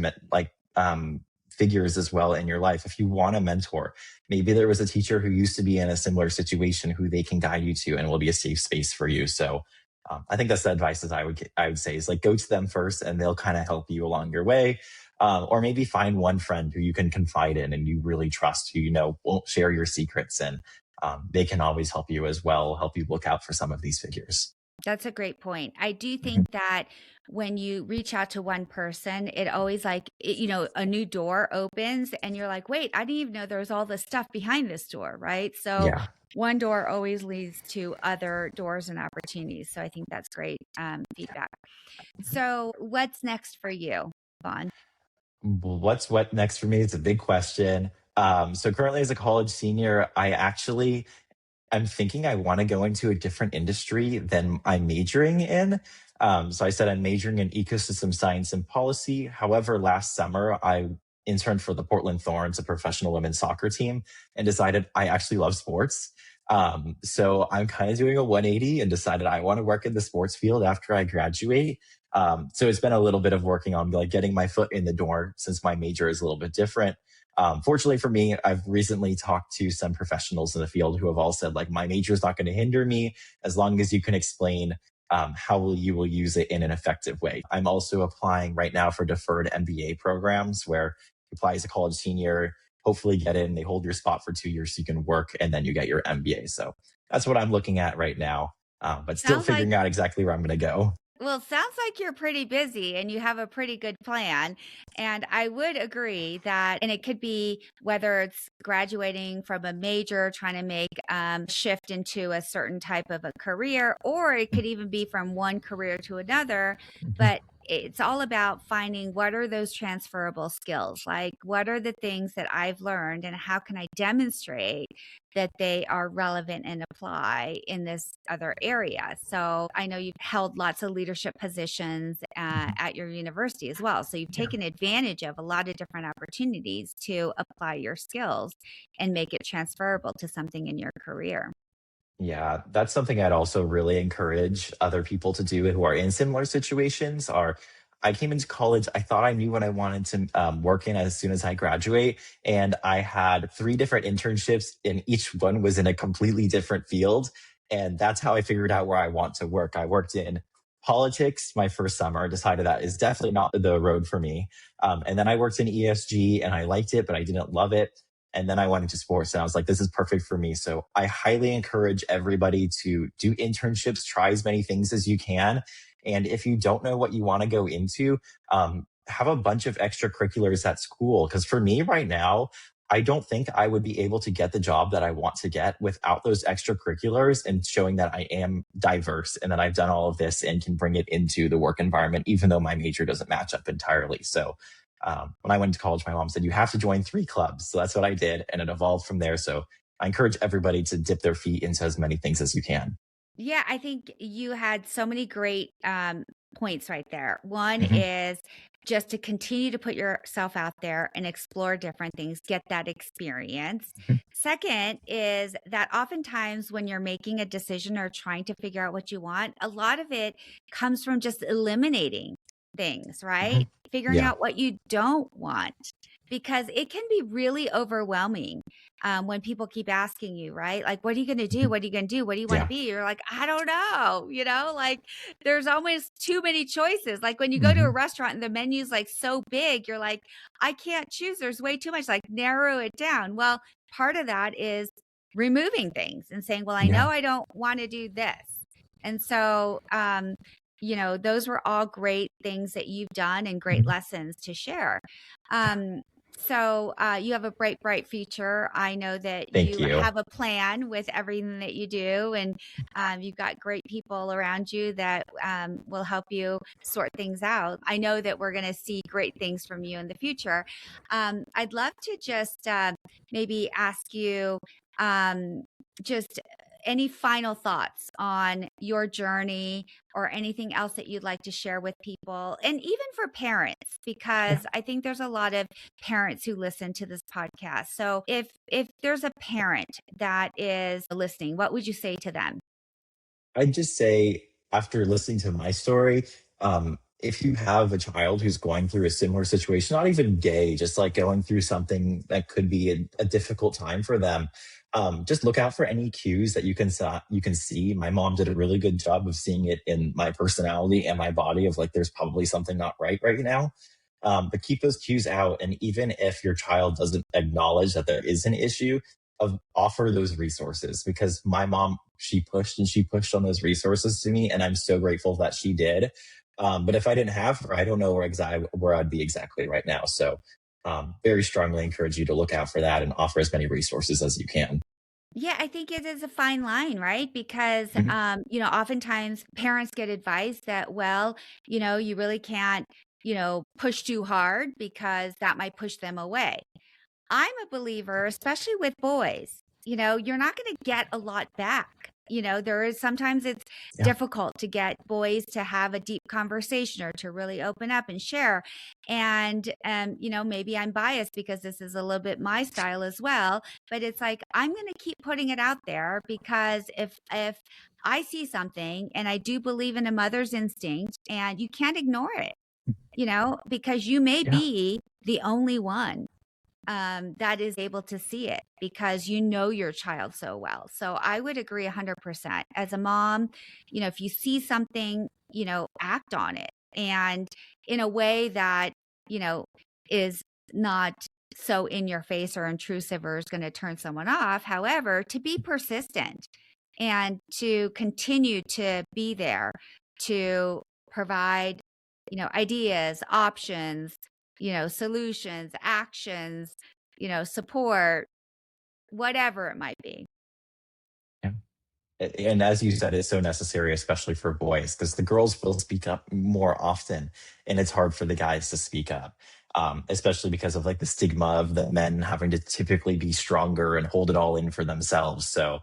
Speaker 2: figures as well in your life. If you want a mentor, maybe there was a teacher who used to be in a similar situation who they can guide you to and will be a safe space for you. So I think that's the advice that I would say is like go to them first, and they'll kind of help you along your way. Or maybe find one friend who you can confide in and you really trust, who you know won't share your secrets, and they can always help you as well, help you look out for some of these figures.
Speaker 1: That's a great point. I do
Speaker 2: Mhm.
Speaker 1: think that when you reach out to one person, it always a new door opens and you're like, wait, I didn't even know there was all this stuff behind this door, right? So
Speaker 2: Yeah.
Speaker 1: one door always leads to other doors and opportunities. So I think that's great feedback. So what's next for you, Vaughn?
Speaker 2: Well, what's what next for me? It's a big question. So currently, as a college senior, I'm thinking I want to go into a different industry than I'm majoring in. So I said I'm majoring in ecosystem science and policy. However, last summer I interned for the Portland Thorns, a professional women's soccer team, and decided I actually love sports. So I'm kind of doing a 180 and decided I want to work in the sports field after I graduate. So it's been a little bit of working on like getting my foot in the door since my major is a little bit different. Fortunately for me, I've recently talked to some professionals in the field who have all said, like, my major is not going to hinder me as long as you can explain how you will use it in an effective way. I'm also applying right now for deferred MBA programs where you apply as a college senior, hopefully get in, they hold your spot for 2 years so you can work, and then you get your MBA. So that's what I'm looking at right now, but still
Speaker 1: Sounds like
Speaker 2: figuring out exactly where I'm going to go.
Speaker 1: Well, sounds like you're pretty busy and you have a pretty good plan. And I would agree that, and it could be whether it's graduating from a major, trying to make shift into a certain type of a career, or it could even be from one career to another.
Speaker 2: Mhm.
Speaker 1: But it's all about finding what are those transferable skills? Like, what are the things that I've learned and how can I demonstrate that they are relevant and apply in this other area. So I know you've held lots of leadership positions
Speaker 2: Mhm.
Speaker 1: at your university as well. So you've
Speaker 2: Yeah.
Speaker 1: taken advantage of a lot of different opportunities to apply your skills and make it transferable to something in your career.
Speaker 2: Yeah, that's something I'd also really encourage other people to do who are in similar situations are I came into college. I thought I knew what I wanted to work in as soon as I graduate. And I had three different internships, and each one was in a completely different field. And that's how I figured out where I want to work. I worked in politics my first summer, decided that is definitely not the road for me. And then I worked in ESG and I liked it, but I didn't love it. And then I went into sports and I was like, this is perfect for me. So I highly encourage everybody to do internships, try as many things as you can. And if you don't know what you want to go into, have a bunch of extracurriculars at school. Because for me right now, I don't think I would be able to get the job that I want to get without those extracurriculars and showing that I am diverse and that I've done all of this and can bring it into the work environment, even though my major doesn't match up entirely. So when I went to college, my mom said, you have to join 3 clubs. So that's what I did. And it evolved from there. So I encourage everybody to dip their feet into as many things as you can.
Speaker 1: Yeah, I think you had so many great points right there. One
Speaker 2: Hmm.
Speaker 1: is just to continue to put yourself out there and explore different things, get that experience. Second is that oftentimes when you're making a decision or trying to figure out what you want, a lot of it comes from just eliminating things,
Speaker 2: Hmm.
Speaker 1: right? Figuring
Speaker 2: Yeah.
Speaker 1: out what you don't want, because it can be really overwhelming when people keep asking you, right? Like, what are you going to do?
Speaker 2: Hmm.
Speaker 1: What are you going to do? What do you want to
Speaker 2: Yeah.
Speaker 1: be? You're like, I don't know. Like there's almost too many choices. Like when you go to a
Speaker 2: Hmm.
Speaker 1: restaurant and the menu's like so big, you're like, I can't choose. There's way too much. Like narrow it down. Well, part of that is removing things and saying, well, I know
Speaker 2: Yeah.
Speaker 1: I don't want to do this. And so, those were all great things that you've done and great
Speaker 2: Mhm.
Speaker 1: lessons to share. Um, so you have a bright, bright future. I know that
Speaker 2: Thank
Speaker 1: you
Speaker 2: you.
Speaker 1: have a plan with everything that you do, and you've got great people around you that will help you sort things out. I know that we're going to see great things from you in the future. I'd love to just maybe ask you just any final thoughts on your journey or anything else that you'd like to share with people, and even for parents,
Speaker 2: Yeah.
Speaker 1: because I think there's a lot of parents who listen to this podcast. So if there's a parent that is listening, what would you say to them?
Speaker 2: I'd just say, after listening to my story, if you have a child who's going through a similar situation, not even gay, just like going through something that could be a difficult time for them, just look out for any cues that you can see. My mom did a really good job of seeing it in my personality and my body of like, there's probably something not right now. But keep those cues out. And even if your child doesn't acknowledge that there is an issue, offer those resources, because my mom, she pushed and she pushed on those resources to me. And I'm so grateful that she did. But if I didn't have her, I don't know where I'd be exactly right now. So very strongly encourage you to look out for that and offer as many resources as you can.
Speaker 1: Yeah, I think it is a fine line, right? Because,
Speaker 2: Mhm.
Speaker 1: oftentimes parents get advice that, well, you really can't, push too hard because that might push them away. I'm a believer, especially with boys, you're not going to get a lot back. There is sometimes it's
Speaker 2: Yeah.
Speaker 1: difficult to get boys to have a deep conversation or to really open up and share. And, maybe I'm biased because this is a little bit my style as well, but it's like, I'm going to keep putting it out there, because if I see something, and I do believe in a mother's instinct, and you can't ignore it, because you may
Speaker 2: Yeah.
Speaker 1: be the only one that is able to see it, because you know your child so well. So I would agree 100%. As a mom, if you see something, act on it, and in a way that, you know, is not so in your face or intrusive or is going to turn someone off. However, to be persistent and to continue to be there to provide, ideas, options, solutions, actions, support, whatever it might be.
Speaker 2: Yeah. And as you said, it's so necessary, especially for boys, because the girls will speak up more often, and it's hard for the guys to speak up, especially because of like the stigma of the men having to typically be stronger and hold it all in for themselves. So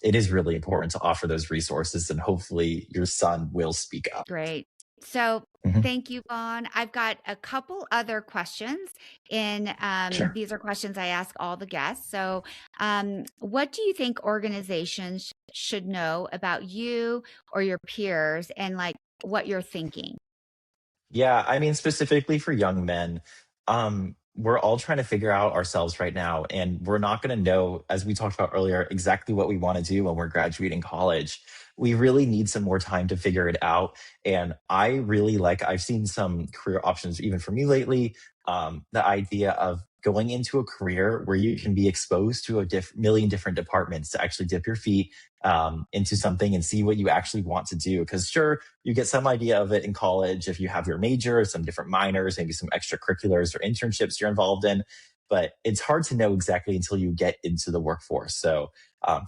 Speaker 2: it is really important to offer those resources, and hopefully your son will speak up.
Speaker 1: Great. So
Speaker 2: Mhm.
Speaker 1: thank you, Vaughn. I've got a couple other questions. In
Speaker 2: Sure.
Speaker 1: These are questions I ask all the guests. So, what do you think organizations should know about you or your peers, and like what you're thinking?
Speaker 2: Yeah, I mean, specifically for young men, we're all trying to figure out ourselves right now, and we're not going to know, as we talked about earlier, exactly what we want to do when we're graduating college. We really need some more time to figure it out. And I really like, I've seen some career options even for me lately. The idea of going into a career where you can be exposed to a million different departments to actually dip your feet into something and see what you actually want to do. Because sure, you get some idea of it in college if you have your major, some different minors, maybe some extracurriculars or internships you're involved in. But it's hard to know exactly until you get into the workforce. So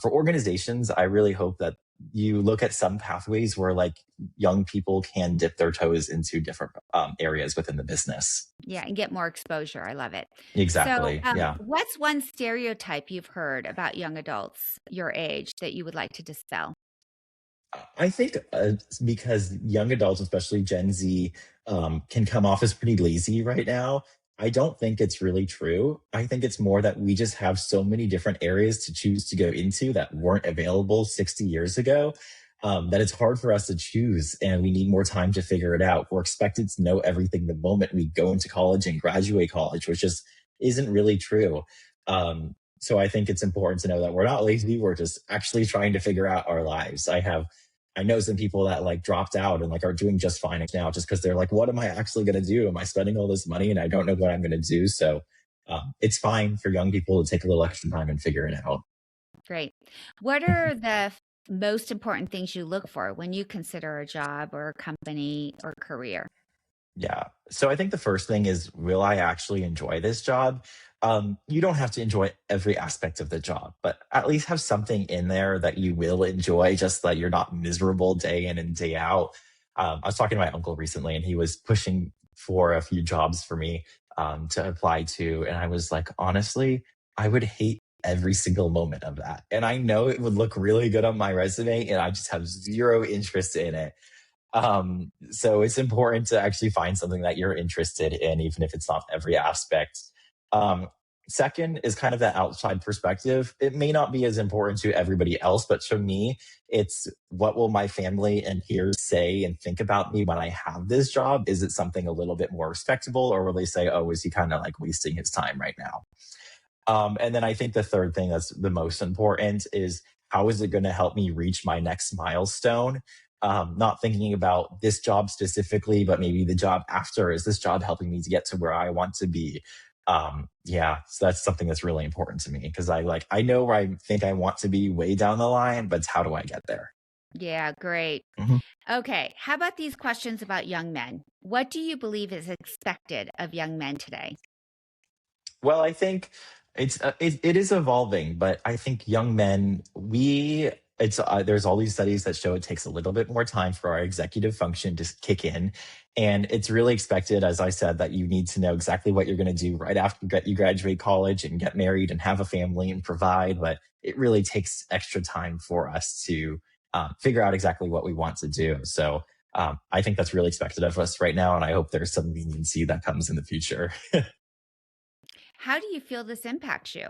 Speaker 2: for organizations, I really hope that you look at some pathways where like young people can dip their toes into different areas within the business.
Speaker 1: Yeah, and get more exposure. I love it. So,
Speaker 2: Exactly. Yeah.
Speaker 1: what's one stereotype you've heard about young adults your age that you would like to dispel?
Speaker 2: I think because young adults, especially Gen Z, can come off as pretty lazy right now. I don't think it's really true. I think it's more that we just have so many different areas to choose to go into that weren't available 60 years ago, that it's hard for us to choose and we need more time to figure it out. We're expected to know everything the moment we go into college and graduate college, which just isn't really true. So I think it's important to know that we're not lazy. We're just actually trying to figure out our lives. I know some people that like dropped out and like are doing just fine now just because they're like, what am I actually going to do? Am I spending all this money and I don't know what I'm going to do? So it's fine for young people to take a little extra time and figure it out.
Speaker 1: Great. What are the most important things you look for when you consider a job or a company or career?
Speaker 2: Yeah. So I think the first thing is, will I actually enjoy this job? You don't have to enjoy every aspect of the job, but at least have something in there that you will enjoy, just that you're not miserable day in and day out. I was talking to my uncle recently, and he was pushing for a few jobs for me to apply to. And I was like, honestly, I would hate every single moment of that. And I know it would look really good on my resume, and I just have zero interest in it. So it's important to actually find something that you're interested in, even if it's not every aspect. Um, Second is kind of that outside perspective. It may not be as important to everybody else, but to me, it's what will my family and peers say and think about me when I have this job? Is it something a little bit more respectable, or will they say, oh, is he kind of like wasting his time right now? And then I think the third thing that's the most important is, how is it going to help me reach my next milestone? Not thinking about this job specifically, but maybe the job after. Is this job helping me to get to where I want to be? Yeah, so that's something that's really important to me because I know where I think I want to be way down the line, but it's how do I get there?
Speaker 1: Yeah, great.
Speaker 2: Mhm.
Speaker 1: Okay. How about these questions about young men? What do you believe is expected of young men today?
Speaker 2: Well, I think it is evolving, but I think young men, we it's there's all these studies that show it takes a little bit more time for our executive function to kick in, and it's really expected, as I said, that you need to know exactly what you're going to do right after you graduate college and get married and have a family and provide. But it really takes extra time for us to figure out exactly what we want to do. So. I think that's really expected of us right now, and I hope there's some leniency that comes in the future.
Speaker 1: How do you feel this impacts you?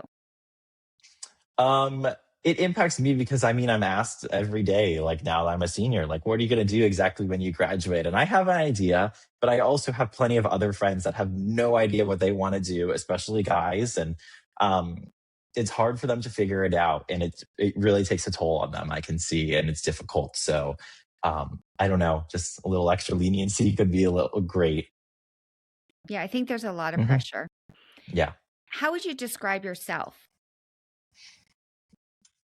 Speaker 2: Um, it impacts me because I mean, I'm asked every day, like now that I'm a senior, like, what are you going to do exactly when you graduate? And I have an idea, but I also have plenty of other friends that have no idea what they want to do, especially guys. And um, it's hard for them to figure it out. And it really takes a toll on them, I can see, and it's difficult. So I don't know, just a little extra leniency could be a little great.
Speaker 1: Yeah, I think there's a lot of
Speaker 2: Hmm.
Speaker 1: pressure.
Speaker 2: Yeah.
Speaker 1: How would you describe yourself?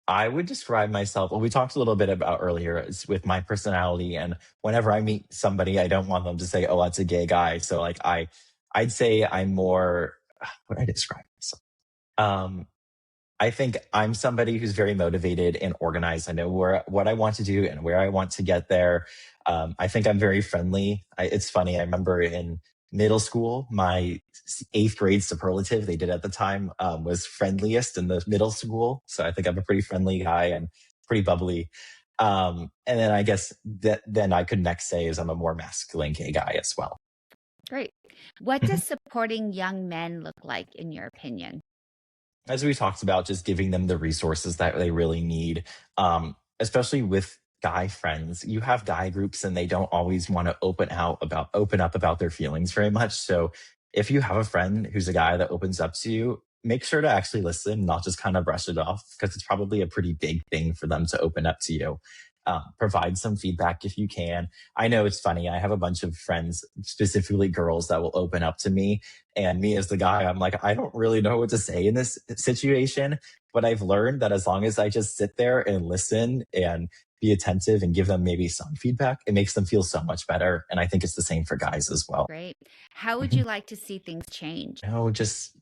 Speaker 2: I would describe myself, well, we talked a little bit about earlier is with my personality. And whenever I meet somebody, I don't want them to say, oh, that's a gay guy. So like I'd say I'm more, what would I describe myself? Um, I think I'm somebody who's very motivated and organized. I know what I want to do and where I want to get there. I think I'm very friendly. It's funny. I remember in middle school, my eighth grade superlative they did at the time was friendliest in the middle school. So I think I'm a pretty friendly guy and pretty bubbly. And then I guess that then I could next say is I'm a more masculine gay guy as well.
Speaker 1: Great. What does supporting young men look like, in your opinion?
Speaker 2: As we talked about, just giving them the resources that they really need, especially with guy friends, you have guy groups and they don't always want to open up about their feelings very much. So if you have a friend who's a guy that opens up to you, make sure to actually listen, not just kind of brush it off, because it's probably a pretty big thing for them to open up to you. Provide some feedback if you can. I know it's funny. I have a bunch of friends, specifically girls, that will open up to me. And me as the guy, I'm like, I don't really know what to say in this situation. But I've learned that as long as I just sit there and listen and be attentive and give them maybe some feedback, it makes them feel so much better. And I think it's the same for guys as well.
Speaker 1: Great. How would
Speaker 2: Mhm.
Speaker 1: you like to see things change?
Speaker 2: No, just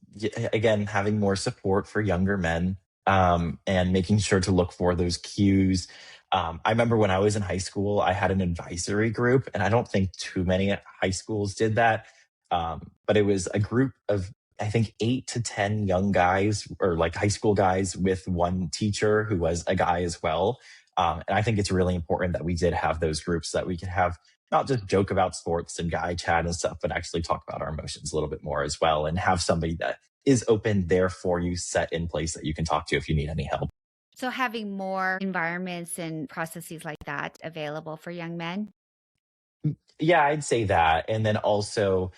Speaker 2: again, having more support for younger men, and making sure to look for those cues. I remember when I was in high school, I had an advisory group, and I don't think too many high schools did that. But it was a group of, I think, 8 to 10 young guys, or like high school guys, with one teacher who was a guy as well. And I think it's really important that we did have those groups, so that we could have not just joke about sports and guy chat and stuff, but actually talk about our emotions a little bit more as well, and have somebody that is open there for you, set in place, that you can talk to if you need any help.
Speaker 1: So having more environments and processes like that available for young men.
Speaker 2: Yeah, I'd say that. And then also,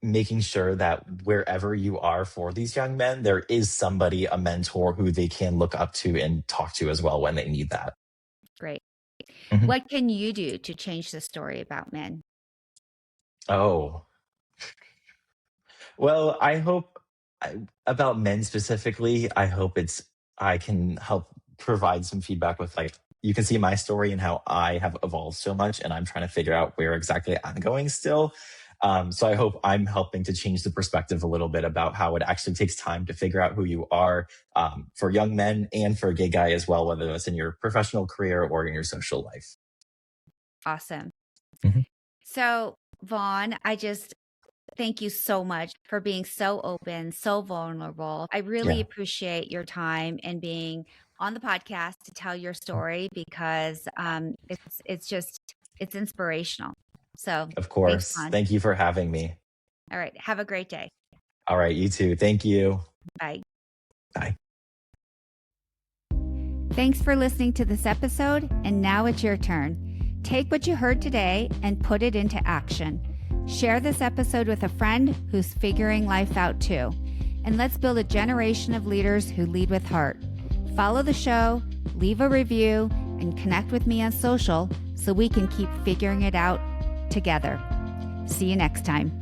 Speaker 2: making sure that wherever you are for these young men, there is somebody, a mentor who they can look up to and talk to as well when they need that.
Speaker 1: Great.
Speaker 2: Mhm.
Speaker 1: What can you do to change the story about men?
Speaker 2: Oh, well, about men specifically, I hope I can help provide some feedback with, like, you can see my story and how I have evolved so much, and I'm trying to figure out where exactly I'm going still. So I hope I'm helping to change the perspective a little bit about how it actually takes time to figure out who you are, for young men and for a gay guy as well, whether that's in your professional career or in your social life.
Speaker 1: Awesome.
Speaker 2: Mhm.
Speaker 1: So, Vaughn, I just thank you so much for being so open, so vulnerable. I really
Speaker 2: Yeah,
Speaker 1: appreciate your time and being on the podcast to tell your story, because it's inspirational. So,
Speaker 2: of
Speaker 1: thanks,
Speaker 2: course.
Speaker 1: Vaughn.
Speaker 2: Thank you for having me.
Speaker 1: All right. Have a great day.
Speaker 2: All right, you too. Thank you.
Speaker 1: Bye.
Speaker 2: Bye.
Speaker 1: Thanks for listening to this episode, and now it's your turn. Take what you heard today and put it into action. Share this episode with a friend who's figuring life out too. And let's build a generation of leaders who lead with heart. Follow the show, leave a review, and connect with me on social so we can keep figuring it out together. See you next time.